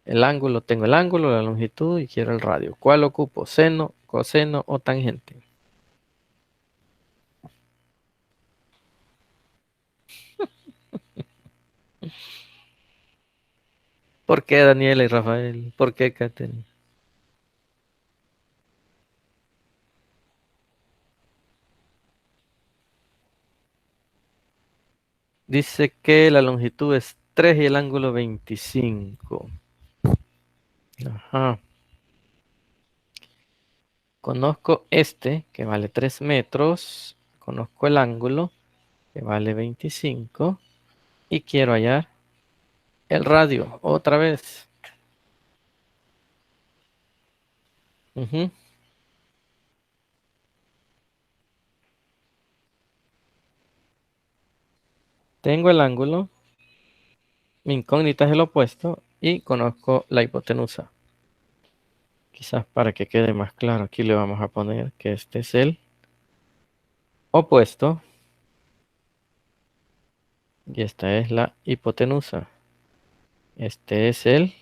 S1: El ángulo, tengo el ángulo, la longitud y quiero el radio. ¿Cuál ocupo? ¿Seno, coseno o tangente? ¿Por qué Daniela y Rafael? ¿Por qué Katherine? Dice que la longitud es 3 y el ángulo 25. Ajá. Conozco este, que vale 3 metros. Conozco el ángulo, que vale 25. Y quiero hallar el radio, otra vez. Ujú. Tengo el ángulo, mi incógnita es el opuesto y conozco la hipotenusa. Quizás para que quede más claro, aquí le vamos a poner que este es el opuesto y esta es la hipotenusa. Este es el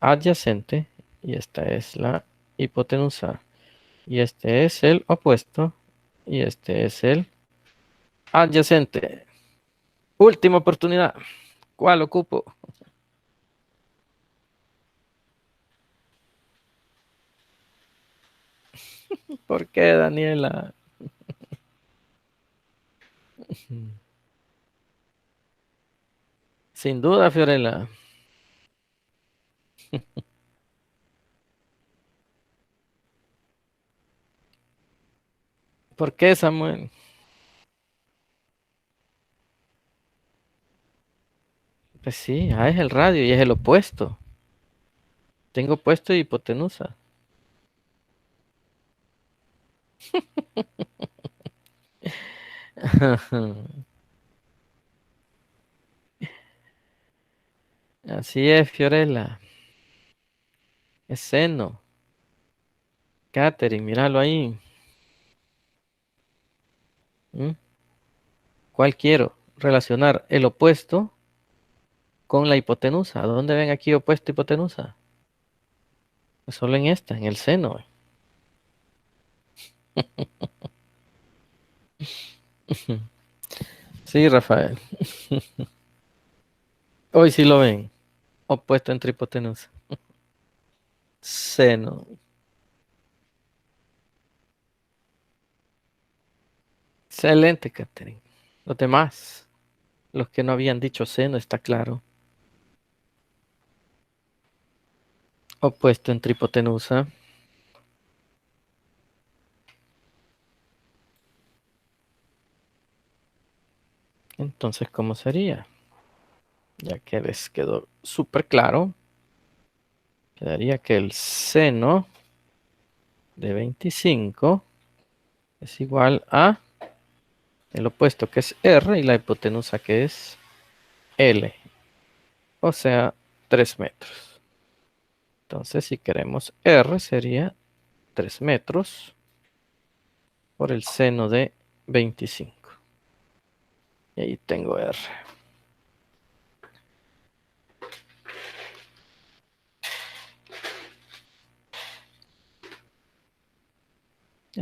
S1: adyacente y esta es la hipotenusa. Y este es el opuesto y este es el adyacente. Última oportunidad. ¿Cuál ocupo? ¿Por qué, Daniela? Sin duda, Fiorella. ¿Por qué, Samuel? Pues sí, es el radio y es el opuesto. Tengo opuesto y hipotenusa. Así es, Fiorella. Es seno. Catherine, míralo ahí. ¿Mm? ¿Cuál quiero? Relacionar el opuesto con la hipotenusa. ¿Dónde ven aquí opuesto y hipotenusa? Pues solo en esta, en el seno. Sí, Rafael. Hoy sí lo ven. Opuesto entre hipotenusa. Seno. Excelente, Catherine. Los demás, los que no habían dicho seno, está claro. Opuesto entre hipotenusa. Entonces, ¿cómo sería? Ya que les quedó súper claro, quedaría que el seno de 25 es igual a el opuesto que es R y la hipotenusa que es L, o sea, 3 metros. Entonces, si queremos R, sería 3 metros por el seno de 25. Y ahí tengo R.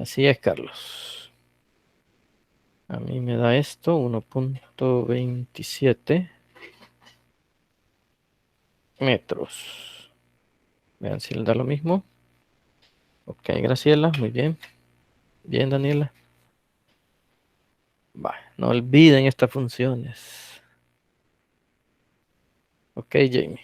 S1: Así es, Carlos. A mí me da esto 1.27 metros. Vean si le da lo mismo. Ok, Graciela, muy bien. Bien, Daniela. No olviden estas funciones. Ok, Jamie.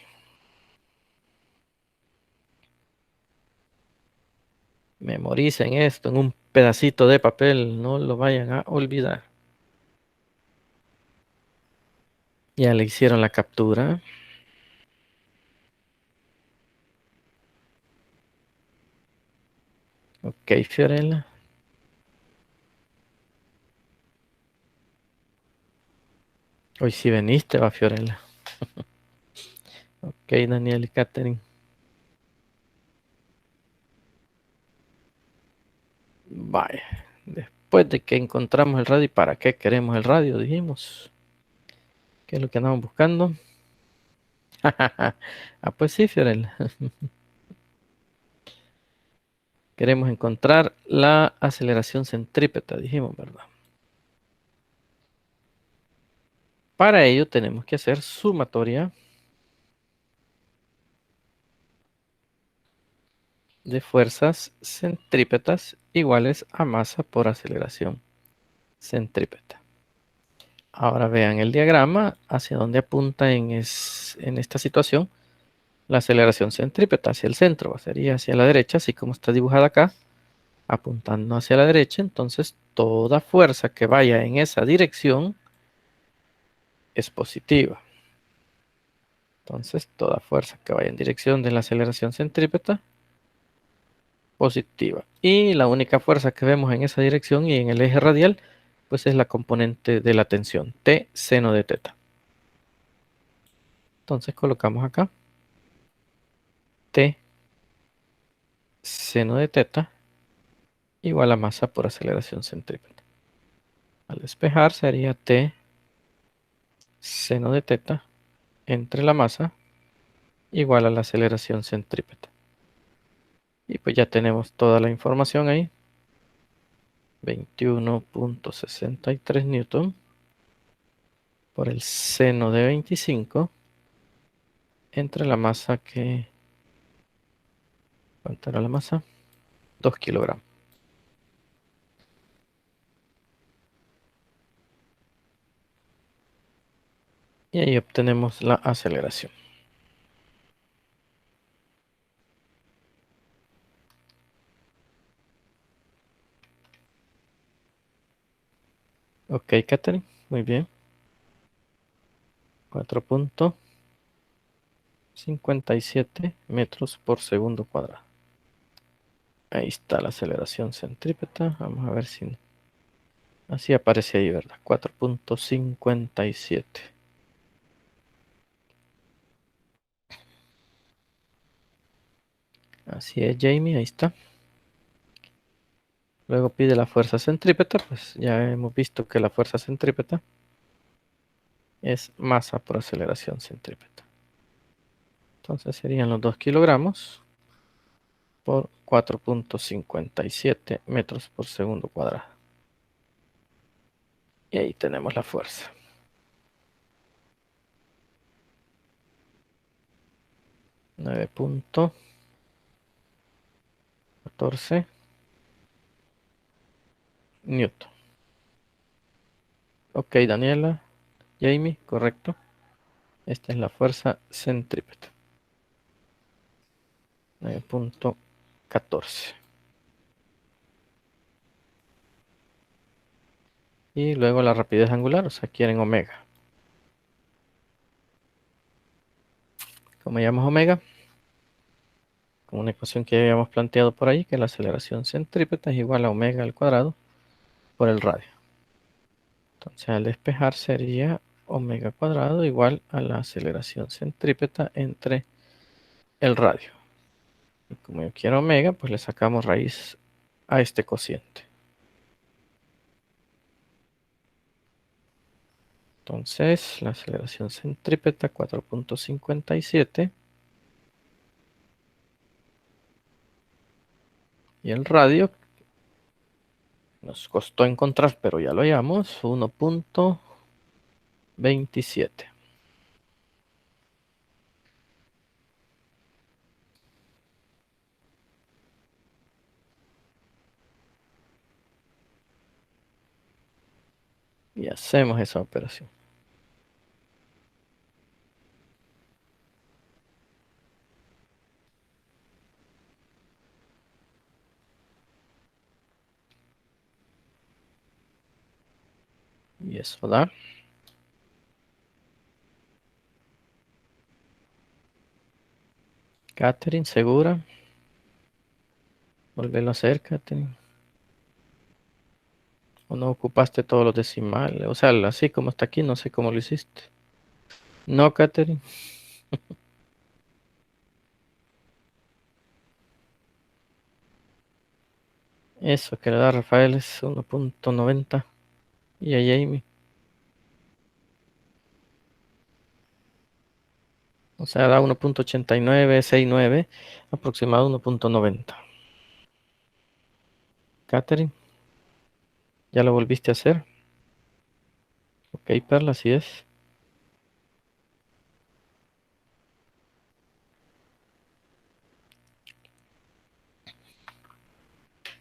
S1: Memoricen esto en un pedacito de papel. No lo vayan a olvidar. Ya le hicieron la captura. Ok, Fiorella. Hoy sí veniste, va Fiorella. Ok, Daniel y Catherine. Vaya. Después de que encontramos el radio, ¿y para qué queremos el radio? Dijimos. ¿Qué es lo que andamos buscando? Ah, pues sí, Fiorella. Queremos encontrar la aceleración centrípeta, dijimos, ¿verdad? Para ello tenemos que hacer sumatoria de fuerzas centrípetas iguales a masa por aceleración centrípeta. Ahora vean el diagrama hacia dónde apunta en esta situación la aceleración centrípeta, hacia el centro, sería hacia la derecha, así como está dibujada acá, apuntando hacia la derecha. Entonces toda fuerza que vaya en esa dirección es positiva. Entonces toda fuerza que vaya en dirección de la aceleración centrípeta, positiva. Y la única fuerza que vemos en esa dirección y en el eje radial, pues es la componente de la tensión, T seno de teta. Entonces colocamos acá T seno de teta igual a masa por aceleración centrípeta. Al despejar sería T seno de teta entre la masa igual a la aceleración centrípeta. Y pues ya tenemos toda la información ahí. 21.63 newton por el seno de 25 entre la masa que... ¿Cuánto era la masa? 2 kilogramos. Y ahí obtenemos la aceleración. Ok, Catherine, muy bien. 4.57 metros por segundo cuadrado. Ahí está la aceleración centrípeta. Vamos a ver si... Así aparece ahí, ¿verdad? 4.57. Así es, Jamie, ahí está. Luego pide la fuerza centrípeta, pues ya hemos visto que la fuerza centrípeta es masa por aceleración centrípeta. Entonces serían los 2 kilogramos por 4.57 metros por segundo cuadrado. Y ahí tenemos la fuerza. 9.14 newton. Ok, Daniela, Jamie, correcto. Esta es la fuerza centrípeta. 9.14. Y luego la rapidez angular, o sea, quieren omega. Como llamamos omega, con una ecuación que ya habíamos planteado por ahí, que la aceleración centrípeta es igual a omega al cuadrado por el radio. Entonces al despejar sería omega cuadrado igual a la aceleración centrípeta entre el radio. Y como yo quiero omega, pues le sacamos raíz a este cociente. Entonces la aceleración centrípeta 4.57 y el radio nos costó encontrar, pero ya lo hallamos, 1.27. Y hacemos esa operación. Y eso da. Catherine, ¿segura? Volverlo a hacer, Catherine. ¿O no ocupaste todos los decimales? O sea, así como está aquí, no sé cómo lo hiciste. No, Catherine. Eso que le da a Rafael es 1.90. Y a Jamie. O sea, da 1.8969, aproximado 1.90. Catherine, ¿ya lo volviste a hacer? Ok, Perla, así es.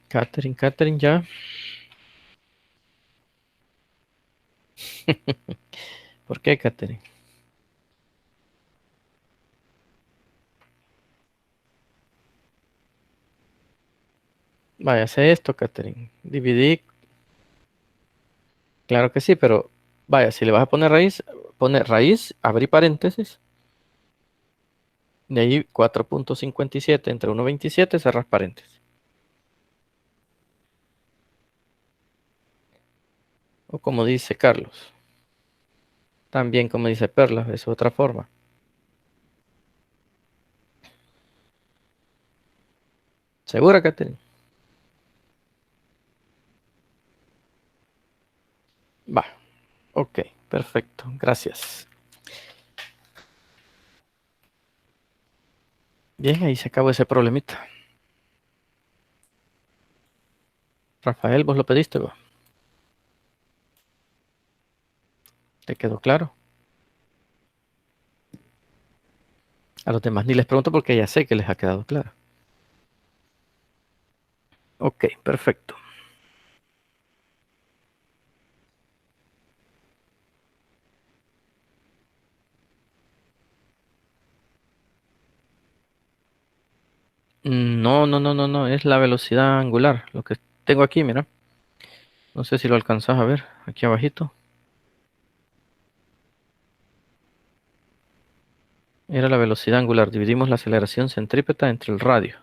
S1: Catherine, ya. ¿Por qué, Catherine? Vaya, hace esto, Catherine. Dividí. Claro que sí, pero vaya, si le vas a poner raíz, abrí paréntesis. De ahí 4.57 entre 1.27, cerrar paréntesis. O como dice Carlos. También como dice Perla, es otra forma. ¿Segura, Catherine? Va. Ok, perfecto. Gracias. Bien, ahí se acabó ese problemita. Rafael, vos lo pediste, ¿va? ¿Te quedó claro? A los demás ni les pregunto porque ya sé que les ha quedado claro. Ok, perfecto. No, no, no, no, no, es la velocidad angular. Lo que tengo aquí, mira. No sé si lo alcanzás a ver, aquí abajito. Era la velocidad angular. Dividimos la aceleración centrípeta entre el radio.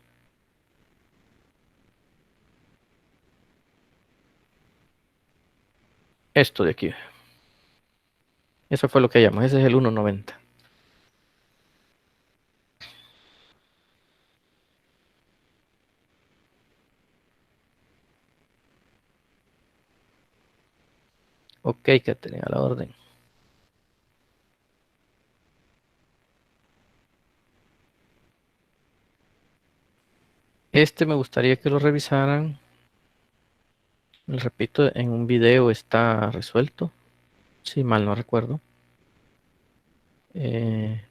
S1: Esto de aquí. Eso fue lo que llamamos. Ese es el 1,90. Ok, Catherine, a la orden. Este me gustaría que lo revisaran. Les repito, en un video está resuelto, si mal no recuerdo. Eh,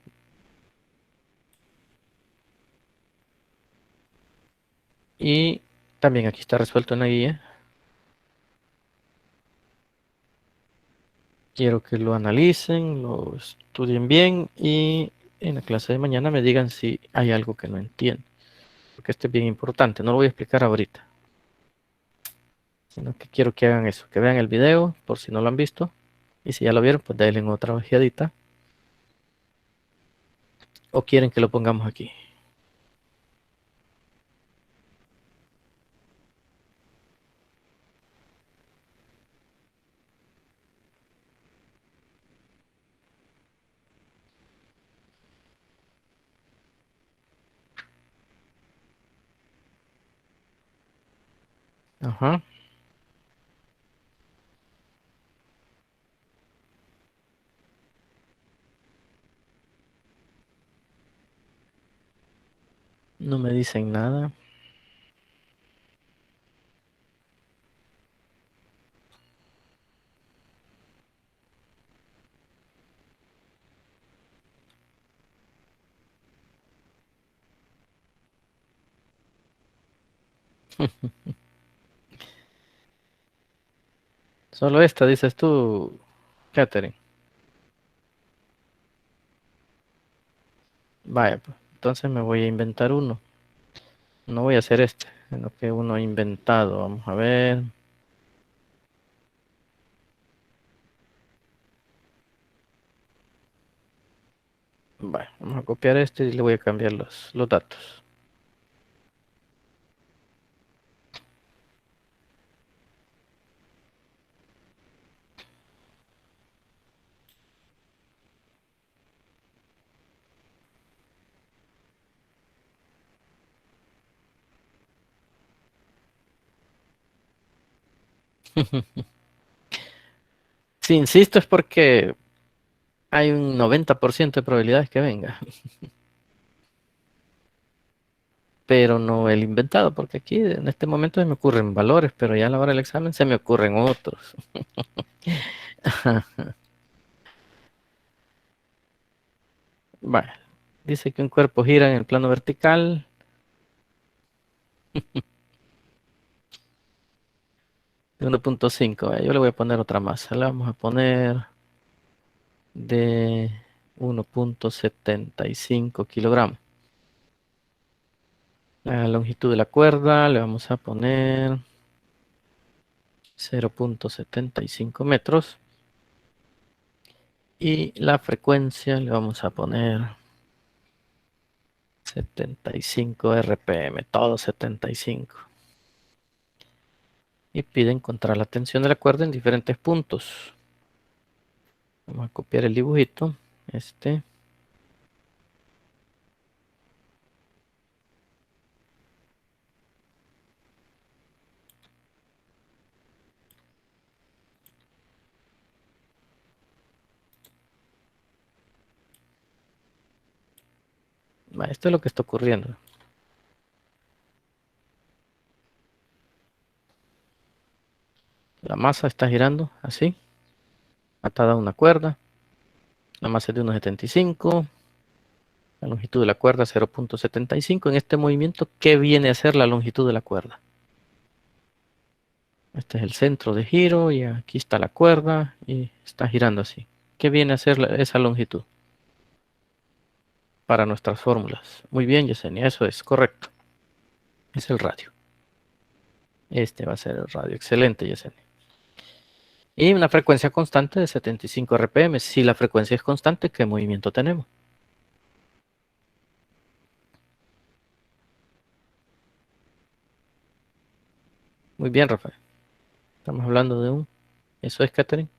S1: y también aquí está resuelto en la guía. Quiero que lo analicen, lo estudien bien y en la clase de mañana me digan si hay algo que no entienden. Porque esto es bien importante, no lo voy a explicar ahorita, sino que quiero que hagan eso, que vean el video por si no lo han visto. Y si ya lo vieron, pues denle otra ojeadita. O quieren que lo pongamos aquí. Ajá, no me dicen nada. Solo esta, dices tú, Catherine. Vaya, pues, entonces me voy a inventar uno. No voy a hacer este, sino que uno ha inventado. Vamos a ver. Vaya, vamos a copiar este y le voy a cambiar los datos. Si insisto es porque hay un 90% de probabilidades que venga, pero no el inventado, porque aquí en este momento se me ocurren valores, pero ya a la hora del examen se me ocurren otros. Vale, dice que un cuerpo gira en el plano vertical de 1,5. Yo le voy a poner otra masa, le vamos a poner de 1,75 kilogramos. La longitud de la cuerda le vamos a poner 0,75 metros. Y la frecuencia le vamos a poner 75 RPM, todo 75. y pide encontrar la tensión de la cuerda en diferentes puntos. Vamos a copiar el dibujito. Esto es lo que está ocurriendo. La masa está girando así, atada a una cuerda. La masa es de 1,75. La longitud de la cuerda 0,75. En este movimiento, ¿qué viene a ser la longitud de la cuerda? Este es el centro de giro y aquí está la cuerda y está girando así. ¿Qué viene a ser esa longitud? Para nuestras fórmulas. Muy bien, Yesenia, eso es correcto. Es el radio. Este va a ser el radio. Excelente, Yesenia. Y una frecuencia constante de 75 RPM. Si la frecuencia es constante, ¿qué movimiento tenemos? Muy bien, Rafael. Estamos hablando de un... Eso es, Catherine.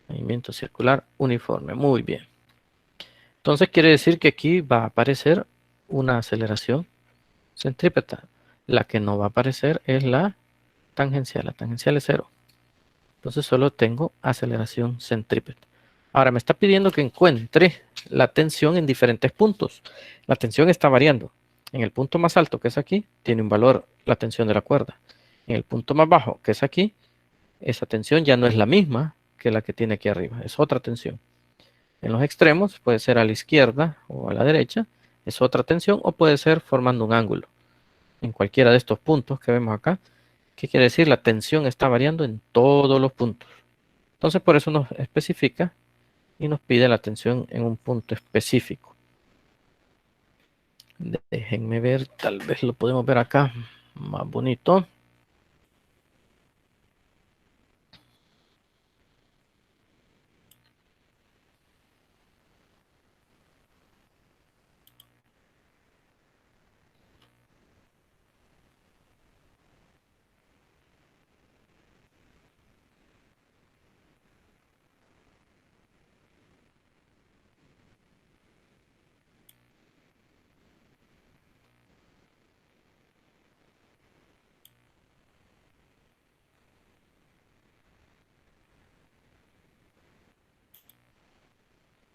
S1: Movimiento circular uniforme. Muy bien. Entonces quiere decir que aquí va a aparecer una aceleración centrípeta. La que no va a aparecer es la tangencial. La tangencial es cero. Entonces solo tengo aceleración centrípeta. Ahora me está pidiendo que encuentre la tensión en diferentes puntos. La tensión está variando. En el punto más alto, que es aquí, tiene un valor la tensión de la cuerda. En el punto más bajo, que es aquí, esa tensión ya no es la misma que la que tiene aquí arriba. Es otra tensión. En los extremos puede ser a la izquierda o a la derecha. Es otra tensión o puede ser formando un ángulo. En cualquiera de estos puntos que vemos acá. ¿Qué quiere decir? La tensión está variando en todos los puntos. Entonces por eso nos especifica y nos pide la tensión en un punto específico. Déjenme ver, tal vez lo podemos ver acá más bonito.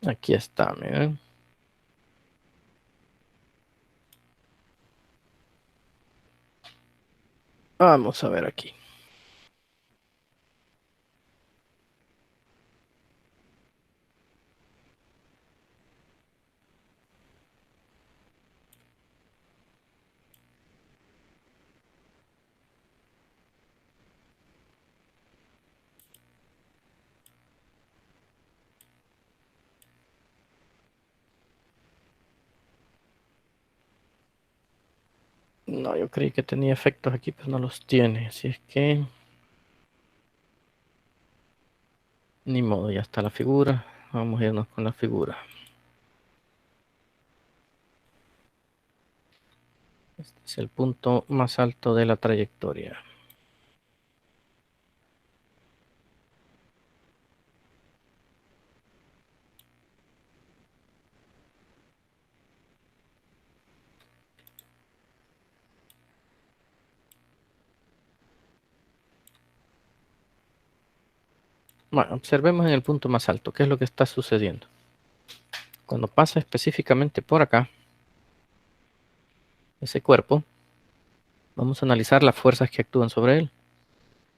S1: Aquí está, miren. Vamos a ver aquí. No, yo creí que tenía efectos aquí, pero no los tiene. Así es que... Ni modo, ya está la figura. Vamos a irnos con la figura. Este es el punto más alto de la trayectoria. Bueno, observemos en el punto más alto. ¿Qué es lo que está sucediendo? Cuando pasa específicamente por acá, ese cuerpo, vamos a analizar las fuerzas que actúan sobre él.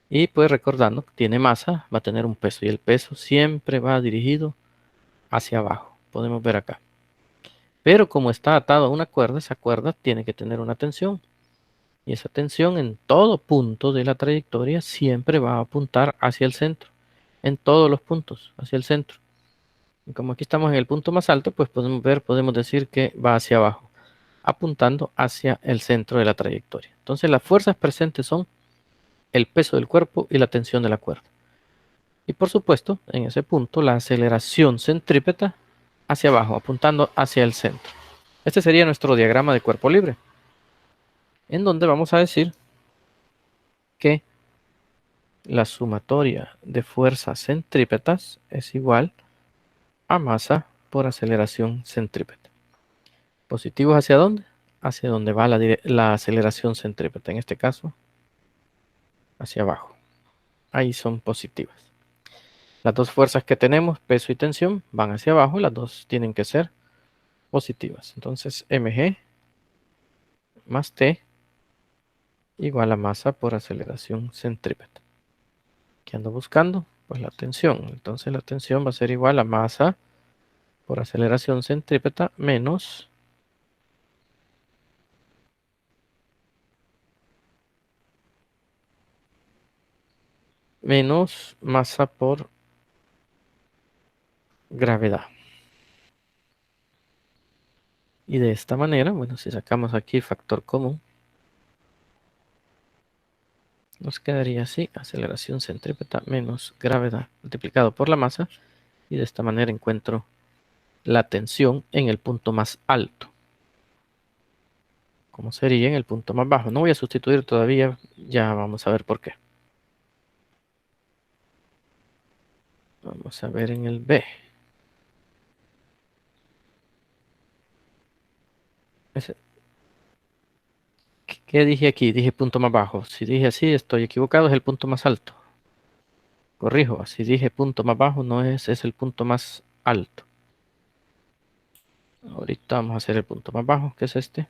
S1: Y pues recordando, tiene masa, va a tener un peso y el peso siempre va dirigido hacia abajo. Podemos ver acá. Pero como está atado a una cuerda, esa cuerda tiene que tener una tensión. Y esa tensión en todo punto de la trayectoria siempre va a apuntar hacia el centro. En todos los puntos, hacia el centro. Y como aquí estamos en el punto más alto, pues podemos ver, podemos decir que va hacia abajo, apuntando hacia el centro de la trayectoria. Entonces las fuerzas presentes son el peso del cuerpo y la tensión de la cuerda. Y por supuesto, en ese punto, la aceleración centrípeta hacia abajo, apuntando hacia el centro. Este sería nuestro diagrama de cuerpo libre, en donde vamos a decir que la sumatoria de fuerzas centrípetas es igual a masa por aceleración centrípeta. ¿Positivos hacia dónde? Hacia donde va la aceleración centrípeta. En este caso, hacia abajo. Ahí son positivas. Las dos fuerzas que tenemos, peso y tensión, van hacia abajo. Las dos tienen que ser positivas. Entonces, mg más T igual a masa por aceleración centrípeta. ¿Qué ando buscando? Pues la tensión. Entonces la tensión va a ser igual a masa por aceleración centrípeta menos masa por gravedad. Y de esta manera, bueno, si sacamos aquí factor común, nos quedaría así, aceleración centrípeta menos gravedad multiplicado por la masa. Y de esta manera encuentro la tensión en el punto más alto. Como sería en el punto más bajo. No voy a sustituir todavía, ya vamos a ver por qué. Vamos a ver en el B. ¿Qué dije aquí? Dije punto más bajo. Si dije así, estoy equivocado, es el punto más alto. Corrijo, si dije punto más bajo, no es el punto más alto. Ahorita vamos a hacer el punto más bajo, que es este.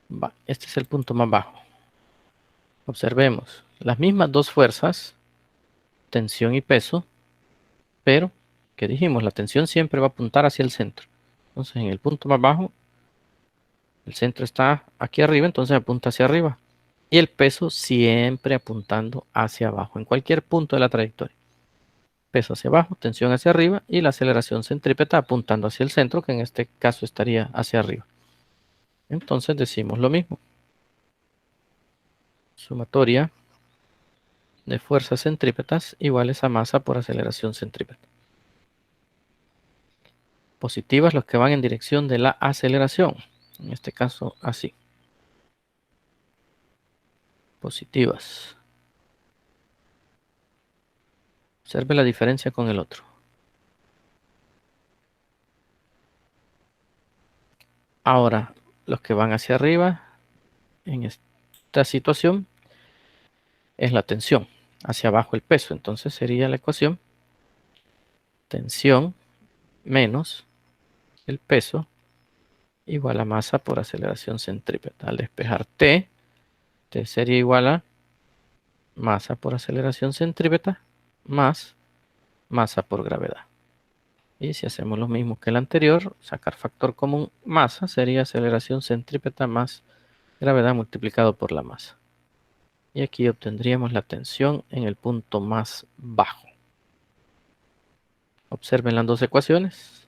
S1: Va, este es el punto más bajo. Observemos, las mismas dos fuerzas, tensión y peso, pero, ¿qué dijimos? La tensión siempre va a apuntar hacia el centro. Entonces, en el punto más bajo, el centro está aquí arriba, entonces apunta hacia arriba. Y el peso siempre apuntando hacia abajo, en cualquier punto de la trayectoria. Peso hacia abajo, tensión hacia arriba y la aceleración centrípeta apuntando hacia el centro, que en este caso estaría hacia arriba. Entonces decimos lo mismo. Sumatoria de fuerzas centrípetas iguales a masa por aceleración centrípeta. Positivas los que van en dirección de la aceleración. En este caso así. Positivas. Observe la diferencia con el otro. Ahora, los que van hacia arriba, en esta situación, es la tensión. Hacia abajo el peso. Entonces sería la ecuación tensión menos el peso igual a masa por aceleración centrípeta. Al despejar T sería igual a masa por aceleración centrípeta más masa por gravedad. Y si hacemos lo mismo que el anterior, sacar factor común masa sería aceleración centrípeta más gravedad multiplicado por la masa. Y aquí obtendríamos la tensión en el punto más bajo. Observen las dos ecuaciones.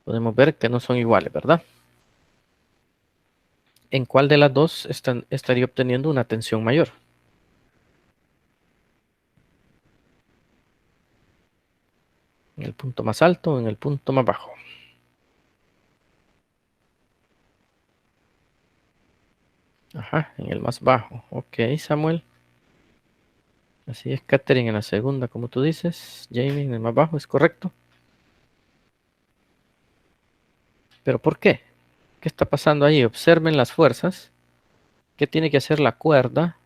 S1: Podemos ver que no son iguales, ¿verdad? ¿En cuál de las dos estaría obteniendo una tensión mayor? ¿En el punto más alto o en el punto más bajo? Ajá, en el más bajo. Ok, Samuel. Así es, Katherine en la segunda, como tú dices. Jamie en el más bajo, ¿es correcto? ¿Pero por qué? ¿Qué está pasando ahí? Observen las fuerzas. ¿Qué tiene que hacer la cuerda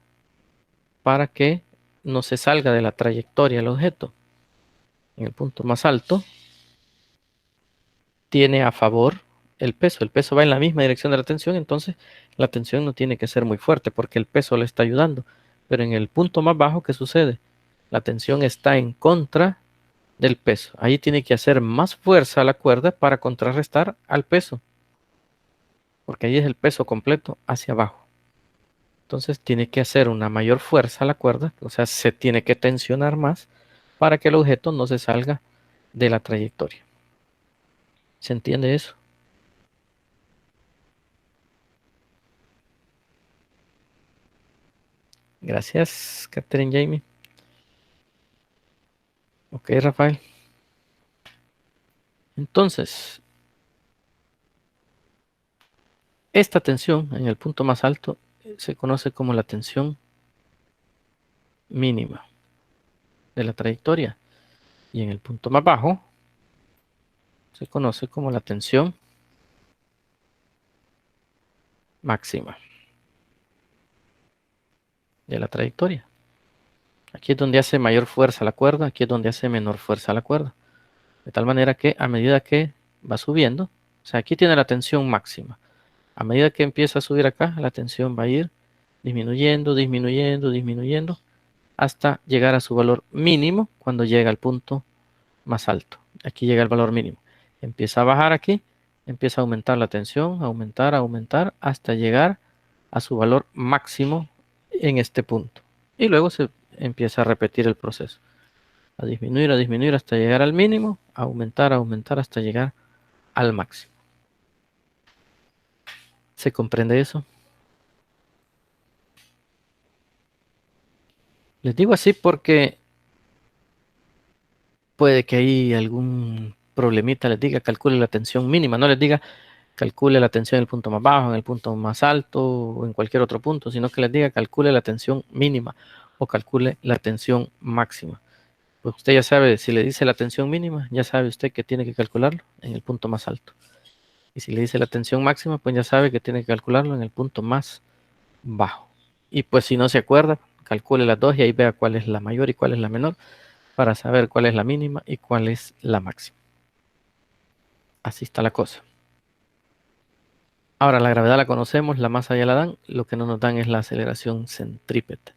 S1: para que no se salga de la trayectoria el objeto? En el punto más alto tiene a favor el peso. El peso va en la misma dirección de la tensión, entonces la tensión no tiene que ser muy fuerte porque el peso le está ayudando. Pero en el punto más bajo, ¿qué sucede? La tensión está en contra del peso. Ahí tiene que hacer más fuerza la cuerda para contrarrestar al peso, porque ahí es el peso completo hacia abajo. Entonces tiene que hacer una mayor fuerza a la cuerda, o sea, se tiene que tensionar más para que el objeto no se salga de la trayectoria. ¿Se entiende eso? Gracias, Catherine Jamie. Ok, Rafael. Entonces, esta tensión en el punto más alto se conoce como la tensión mínima de la trayectoria y en el punto más bajo se conoce como la tensión máxima de la trayectoria. Aquí es donde hace mayor fuerza la cuerda, aquí es donde hace menor fuerza la cuerda. De tal manera que a medida que va subiendo, o sea, aquí tiene la tensión máxima. A medida que empieza a subir acá, la tensión va a ir disminuyendo, disminuyendo, disminuyendo, hasta llegar a su valor mínimo cuando llega al punto más alto. Aquí llega el valor mínimo. Empieza a bajar aquí, empieza a aumentar la tensión, aumentar, aumentar, hasta llegar a su valor máximo en este punto. Y luego se empieza a repetir el proceso. A disminuir hasta llegar al mínimo, a aumentar hasta llegar al máximo. ¿Se comprende eso? Les digo así porque puede que hay algún problemita, les diga calcule la tensión mínima, no les diga calcule la tensión en el punto más bajo, en el punto más alto o en cualquier otro punto, sino que les diga calcule la tensión mínima o calcule la tensión máxima. Pues usted ya sabe, si le dice la tensión mínima, ya sabe usted que tiene que calcularlo en el punto más alto. Y si le dice la tensión máxima, pues ya sabe que tiene que calcularlo en el punto más bajo. Y pues si no se acuerda, calcule las dos y ahí vea cuál es la mayor y cuál es la menor para saber cuál es la mínima y cuál es la máxima. Así está la cosa. Ahora, la gravedad la conocemos, la masa ya la dan, lo que no nos dan es la aceleración centrípeta.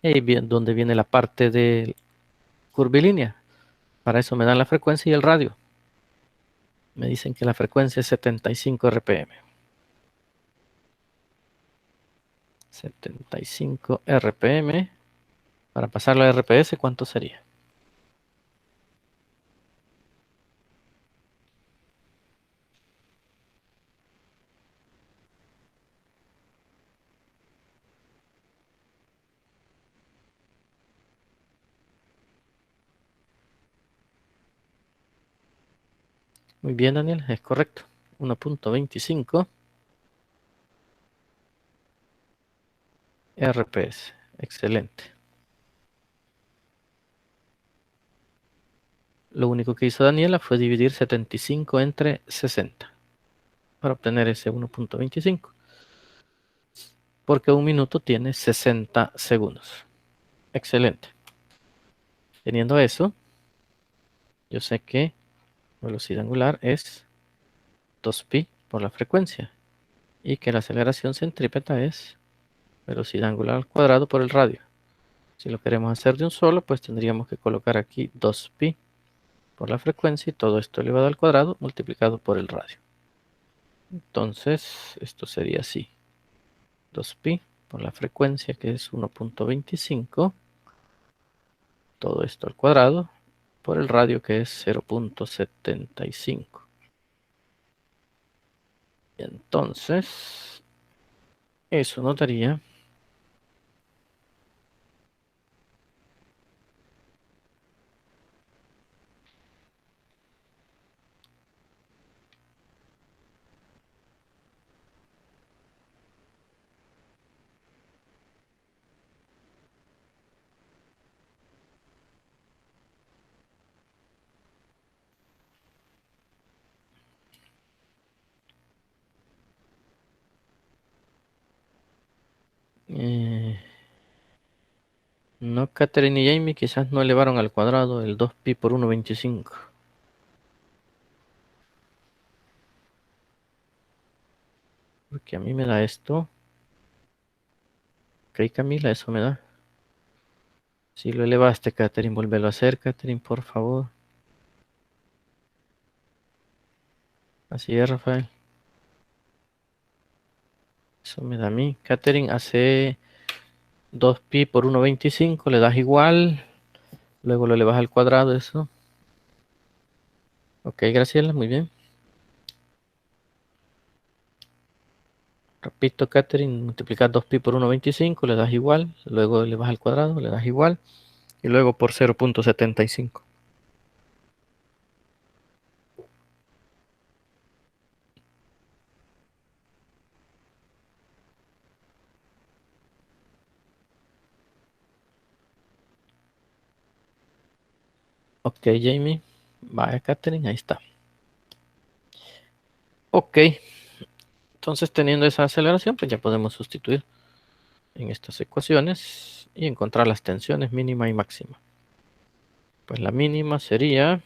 S1: Y ahí viene donde viene la parte de curvilínea. Para eso me dan la frecuencia y el radio. Me dicen que la frecuencia es 75 RPM. 75 RPM. Para pasarlo a RPS, ¿cuánto sería? Muy bien, Daniel, es correcto. 1.25 RPS. Excelente. Lo único que hizo Daniela fue dividir 75 entre 60 para obtener ese 1.25. Porque un minuto tiene 60 segundos. Excelente. Teniendo eso, yo sé que velocidad angular es 2pi por la frecuencia y que la aceleración centrípeta es velocidad angular al cuadrado por el radio. Si lo queremos hacer de un solo, pues tendríamos que colocar aquí 2pi por la frecuencia y todo esto elevado al cuadrado multiplicado por el radio. Entonces, esto sería así. 2pi por la frecuencia que es 1.25, todo esto al cuadrado por el radio que es 0.75. Y entonces, eso nos daría eh, no, Catherine y Jamie quizás no elevaron al cuadrado el 2pi por 1.25. Porque a mí me da esto. Ok, Camila, eso me da. Si lo elevaste, Catherine, vuélvelo a hacer, Catherine, por favor. Así es, Rafael. Eso me da a mí. Catherine, hace 2pi por 1,25, le das igual, luego lo elevas al cuadrado, eso. Ok, Graciela, muy bien. Repito, Catherine, multiplicas 2pi por 1,25, le das igual, luego le vas al cuadrado, le das igual, y luego por 0,75. Ok, Jamie. Vaya, Catherine, ahí está. Ok, entonces teniendo esa aceleración, pues ya podemos sustituir en estas ecuaciones y encontrar las tensiones mínima y máxima. Pues la mínima sería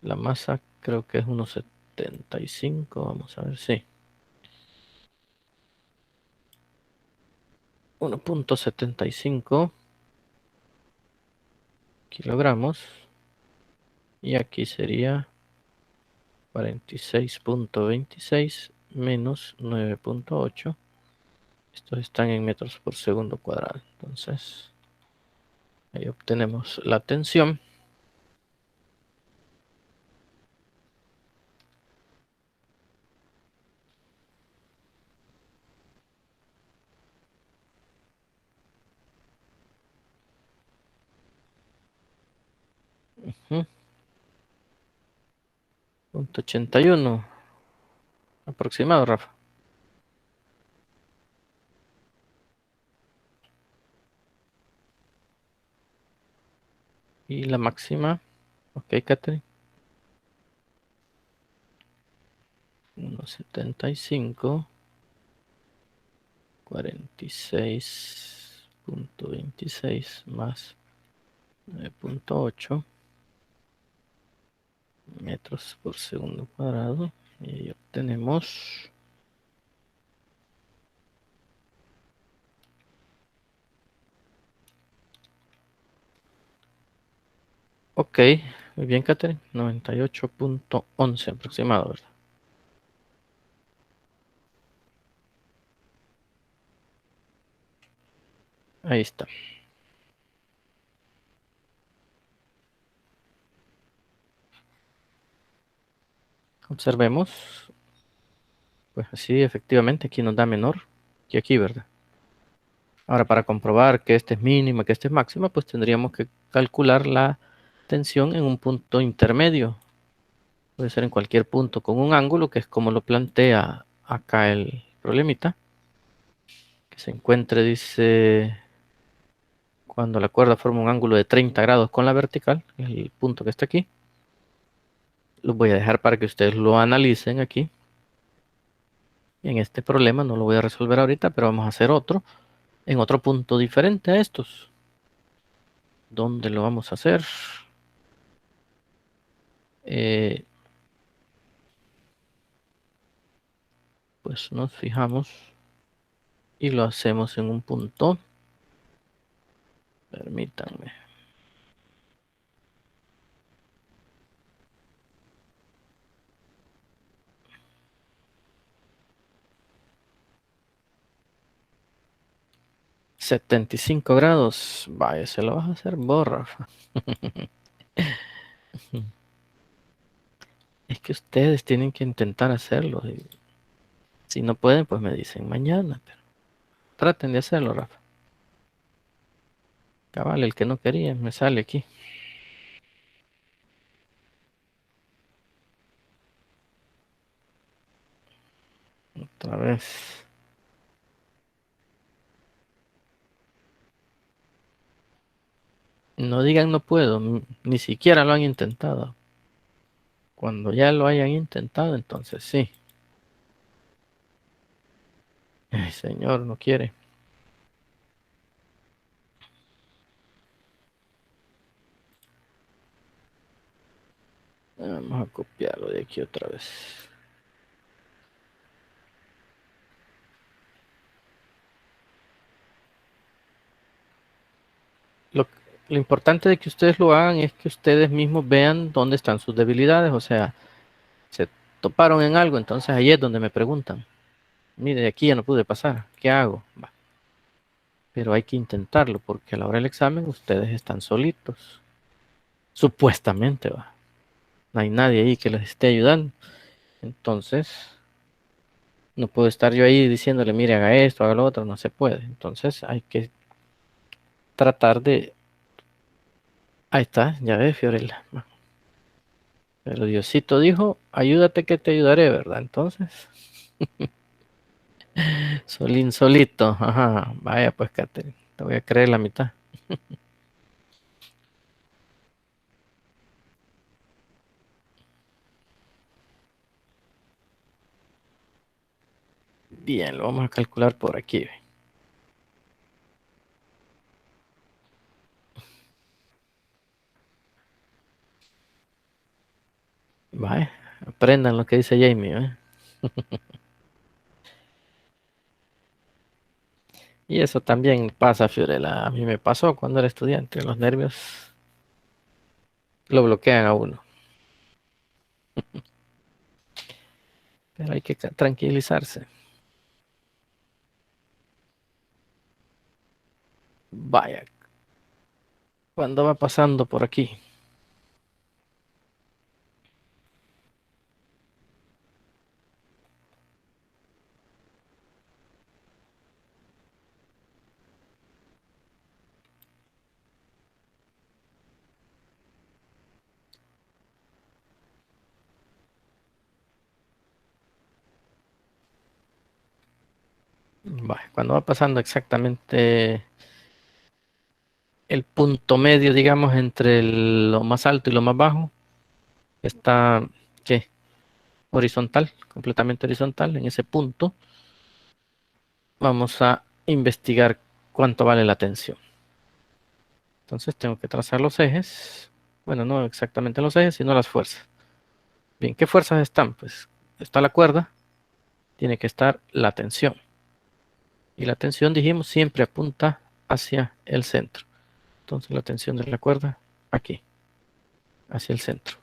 S1: la masa, creo que es 1,75, vamos a ver, sí. 1,75 kilogramos. Y aquí sería 46,26 menos 9,8. Estos están en metros por segundo cuadrado. Entonces, ahí obtenemos la tensión. Ujú, 0,81 aproximado, Rafa. Y la máxima, ok, Catherine, 1,75, 46,26 más 9,8 metros por segundo cuadrado. Y ahí obtenemos. Ok, muy bien, Catherine. 98,11 aproximado, ¿verdad? Ahí está. Observemos. Pues así, efectivamente, aquí nos da menor que aquí, ¿verdad? Ahora, para comprobar que este es mínima, que este es máxima, pues tendríamos que calcular la tensión en un punto intermedio. Puede ser en cualquier punto con un ángulo, que es como lo plantea acá el problemita. Que se encuentre, dice, cuando la cuerda forma un ángulo de 30 grados con la vertical, el punto que está aquí. Los voy a dejar para que ustedes lo analicen aquí. En este problema no lo voy a resolver ahorita, pero vamos a hacer otro en otro punto diferente a estos. ¿Dónde lo vamos a hacer? Eh, pues nos fijamos y lo hacemos en un punto. Permítanme. $75. Vaya, se lo vas a hacer borra. Es que ustedes tienen que intentar hacerlo. Y si no pueden, pues me dicen mañana. Pero traten de hacerlo, Rafa. Cabal, el que no quería me sale aquí. Otra vez. No digan no puedo, ni siquiera lo han intentado. Cuando ya lo hayan intentado, entonces sí. Ay, señor, no quiere. Vamos a copiarlo de aquí otra vez. Lo, lo importante de que ustedes lo hagan es que ustedes mismos vean dónde están sus debilidades. O sea, toparon en algo, entonces ahí es donde me preguntan, mire, de aquí ya no pude pasar, ¿qué hago? Va, pero hay que intentarlo, porque a la hora del examen ustedes están solitos, supuestamente, va. No hay nadie ahí que les esté ayudando. Entonces, no puedo estar yo ahí diciéndole, mire, haga esto, haga lo otro, no se puede. Entonces, hay que tratar de... Ahí está, ya ves, Fiorella. Pero Diosito dijo, ayúdate que te ayudaré, ¿verdad? Entonces, solín solito. Ajá, vaya pues, Catherine, te voy a creer la mitad. Bien, lo vamos a calcular por aquí. Ve. Vaya, aprendan lo que dice Jamie, ¿eh? Y eso también pasa, Fiorella. A mí me pasó cuando era estudiante. Los nervios lo bloquean a uno. Pero hay que tranquilizarse. Vaya, cuando va pasando por aquí. Vaya, cuando va pasando exactamente el punto medio, digamos, entre lo más alto y lo más bajo, está, ¿qué? Horizontal, completamente horizontal. En ese punto vamos a investigar cuánto vale la tensión. Entonces tengo que trazar los ejes. Bueno, no exactamente los ejes, sino las fuerzas. Bien, ¿qué fuerzas están? Pues está la cuerda, tiene que estar la tensión. Y la tensión, dijimos, siempre apunta hacia el centro. Entonces la tensión de la cuerda aquí, hacia el centro.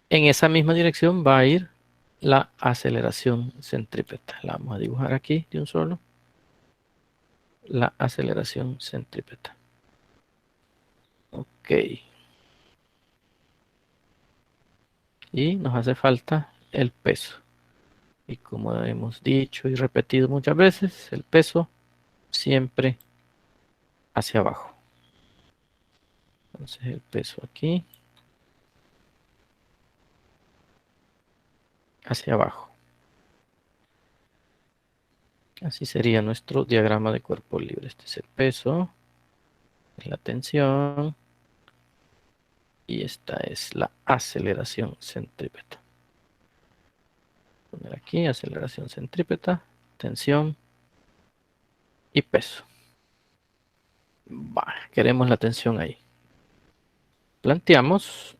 S1: En esa misma dirección va a ir la aceleración centrípeta. La vamos a dibujar aquí de un solo. La aceleración centrípeta. Ok. Y nos hace falta el peso. Y como hemos dicho y repetido muchas veces, el peso siempre hacia abajo. Entonces el peso aquí, hacia abajo. Así sería nuestro diagrama de cuerpo libre. Este es el peso, la tensión y esta es la aceleración centrípeta. Poner aquí aceleración centrípeta, tensión y peso. Bah, queremos la tensión ahí. Planteamos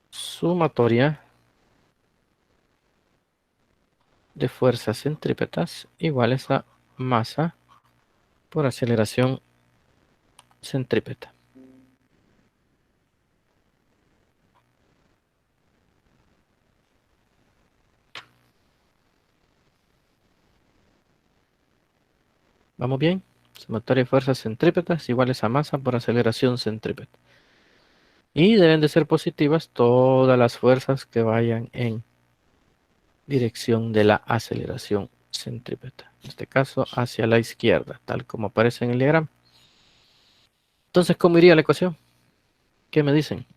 S1: sumatoria de fuerzas centrípetas iguales a masa por aceleración centrípeta. ¿Vamos bien? Sumatoria de fuerzas centrípetas iguales a masa por aceleración centrípeta. Y deben de ser positivas todas las fuerzas que vayan en dirección de la aceleración centrípeta. En este caso, hacia la izquierda, tal como aparece en el diagrama. Entonces, ¿cómo iría la ecuación? ¿Qué me dicen?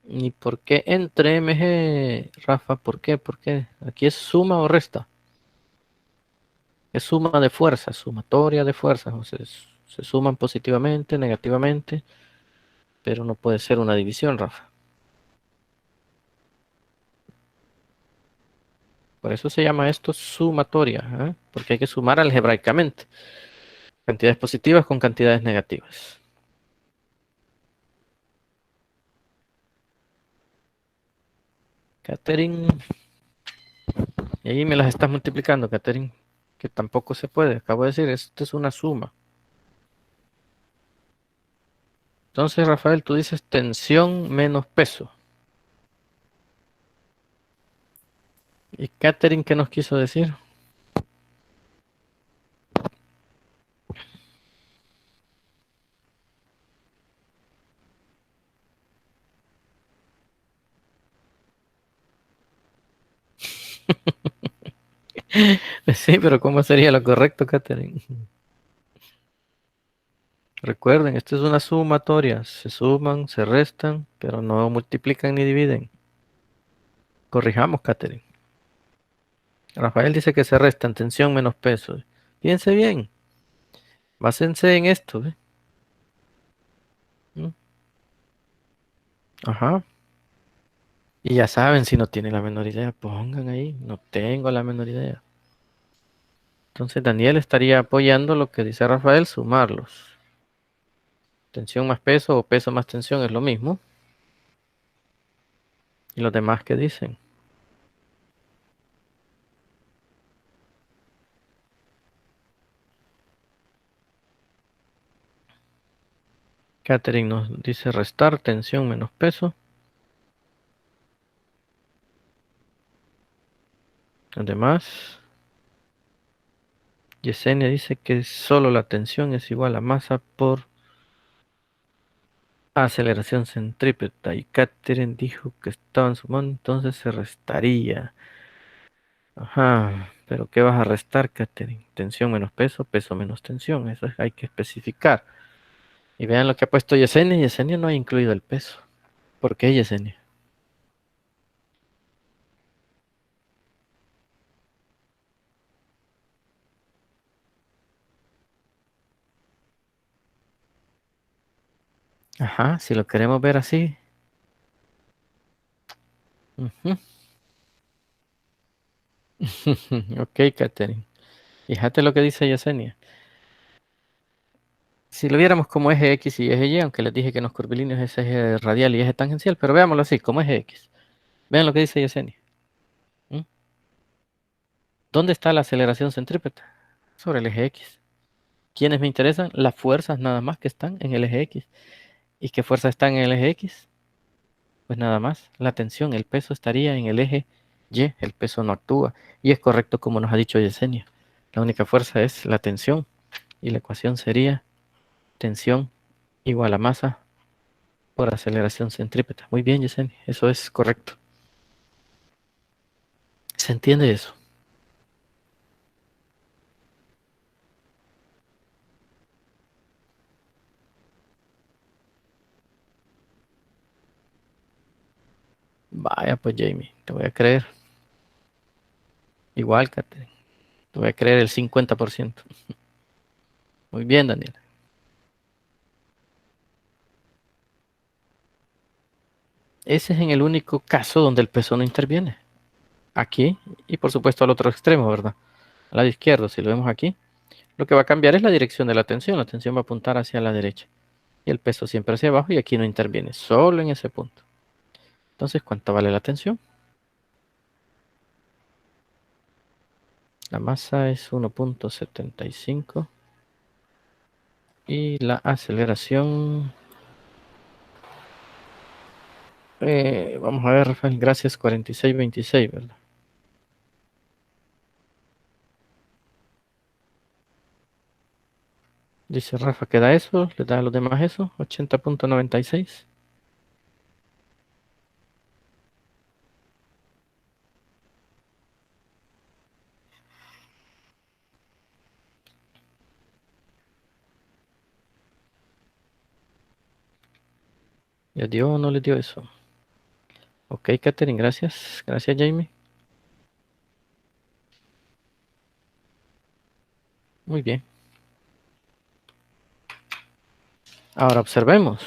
S1: ¿Y por qué entre MG, Rafa? ¿Por qué? ¿Por qué? ¿Aquí es suma o resta? Es suma de fuerzas, sumatoria de fuerzas. O sea, se suman positivamente, negativamente, pero no puede ser una división, Rafa. Por eso se llama esto sumatoria, ¿eh? Porque hay que sumar algebraicamente cantidades positivas con cantidades negativas. Catherine, y ahí me las estás multiplicando, Catherine, que tampoco se puede. Acabo de decir, esto es una suma. Entonces, Rafael, tú dices tensión menos peso. ¿Y Catherine qué nos quiso decir? Sí, pero ¿cómo sería lo correcto, Catherine? Recuerden, esto es una sumatoria. Se suman, se restan, pero no multiplican ni dividen. Corrijamos, Catherine. Rafael dice que se restan tensión menos peso. Piense bien. Básense en esto, ¿ve? ¿Mm? Ajá. Y ya saben, si no tienen la menor idea, pongan ahí. No tengo la menor idea. Entonces Daniel estaría apoyando lo que dice Rafael, sumarlos. Tensión más peso o peso más tensión es lo mismo. ¿Y los demás qué dicen? Catherine nos dice restar tensión menos peso. Los demás. Yesenia dice que solo la tensión es igual a masa por aceleración centrípeta. Y Catherine dijo que estaban sumando, entonces se restaría. Ajá, pero ¿qué vas a restar, Catherine? Tensión menos peso, peso menos tensión. Eso hay que especificar. Y vean lo que ha puesto Yesenia. Yesenia no ha incluido el peso. ¿Por qué, Yesenia? Ajá, si lo queremos ver así. Ujú. Ok, Catherine. Fíjate lo que dice Yesenia. Si lo viéramos como eje X y eje Y, aunque les dije que en los curvilíneos es eje radial y eje tangencial, pero veámoslo así, como eje X. Vean lo que dice Yesenia. ¿Mm? ¿Dónde está la aceleración centrípeta? Sobre el eje X. ¿Quiénes me interesan? Las fuerzas nada más que están en el eje X. ¿Y qué fuerzas están en el eje X? Pues nada más, la tensión, el peso estaría en el eje Y, el peso no actúa. Y es correcto como nos ha dicho Yesenia. La única fuerza es la tensión. Y la ecuación sería tensión igual a masa por aceleración centrípeta. Muy bien, Yesenia, eso es correcto. ¿Se entiende eso? Vaya, pues Jamie, te voy a creer. Igual, Catherine, te voy a creer el 50%. Muy bien, Daniel. Ese es en el único caso donde el peso no interviene. Aquí y por supuesto al otro extremo, ¿verdad? Al lado izquierdo, si lo vemos aquí, lo que va a cambiar es la dirección de la tensión. La tensión va a apuntar hacia la derecha y el peso siempre hacia abajo y aquí no interviene, solo en ese punto. Entonces, ¿cuánto vale la tensión? La masa es 1.75 y la aceleración, vamos a ver, Rafael, gracias, 46.26, ¿verdad? Dice Rafa que da eso, le da a los demás eso, 80.96. ¿Le dio o no le dio eso? Ok, Katherine, gracias. Gracias, Jamie. Muy bien. Ahora observemos.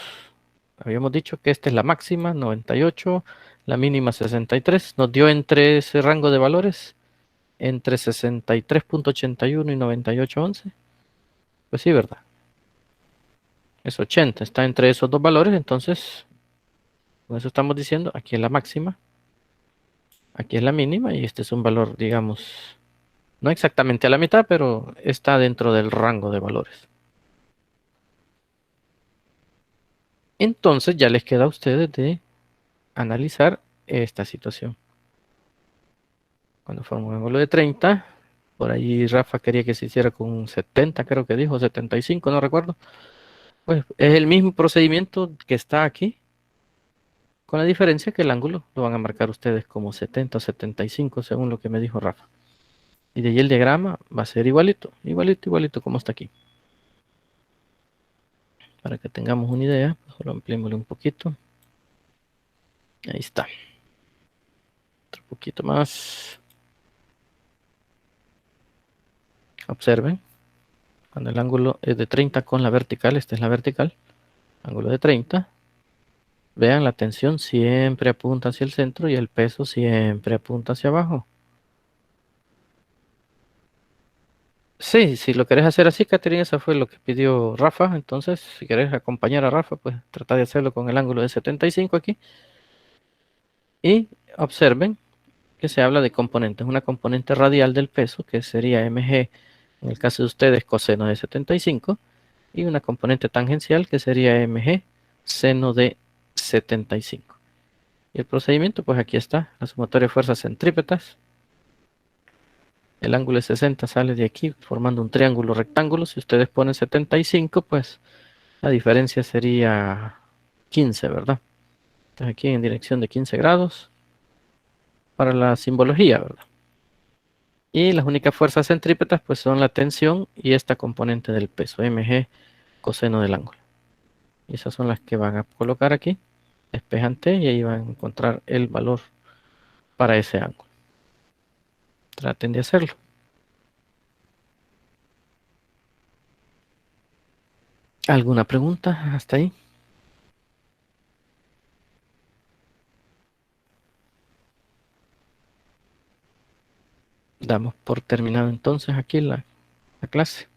S1: Habíamos dicho que esta es la máxima, 98, la mínima 63. Nos dio entre ese rango de valores entre 63.81 y 98.11. Pues sí, ¿verdad? Es 80, está entre esos dos valores, entonces, con eso estamos diciendo, aquí es la máxima, aquí es la mínima y este es un valor, digamos, no exactamente a la mitad, pero está dentro del rango de valores. Entonces ya les queda a ustedes de analizar esta situación. Cuando forma un ángulo de 30, por ahí Rafa quería que se hiciera con 70, creo que dijo, 75, no recuerdo. Pues es el mismo procedimiento que está aquí, con la diferencia que el ángulo lo van a marcar ustedes como 70 o 75, según lo que me dijo Rafa. Y de ahí el diagrama va a ser igualito, igualito, igualito como está aquí. Para que tengamos una idea, solo ampliémosle un poquito. Ahí está. Otro poquito más. Observen, cuando el ángulo es de 30 con la vertical, esta es la vertical, ángulo de 30. Vean, la tensión siempre apunta hacia el centro y el peso siempre apunta hacia abajo. Sí, si lo querés hacer así, Catherine, eso fue lo que pidió Rafa. Entonces, si querés acompañar a Rafa, pues trata de hacerlo con el ángulo de 75 aquí. Y observen que se habla de componentes. Una componente radial del peso, que sería mg, en el caso de ustedes, coseno de 75. Y una componente tangencial, que sería mg, seno de 75. Y el procedimiento, pues aquí está, la sumatoria de fuerzas centrípetas. El ángulo de 60 sale de aquí formando un triángulo rectángulo. Si ustedes ponen 75, pues la diferencia sería 15, ¿verdad? Entonces aquí en dirección de 15 grados para la simbología, ¿verdad? Y las únicas fuerzas centrípetas pues son la tensión y esta componente del peso, mg coseno del ángulo. Y esas son las que van a colocar aquí. Despejan T y ahí van a encontrar el valor para ese ángulo. Traten de hacerlo. ¿Alguna pregunta hasta ahí? Damos por terminado entonces aquí la clase.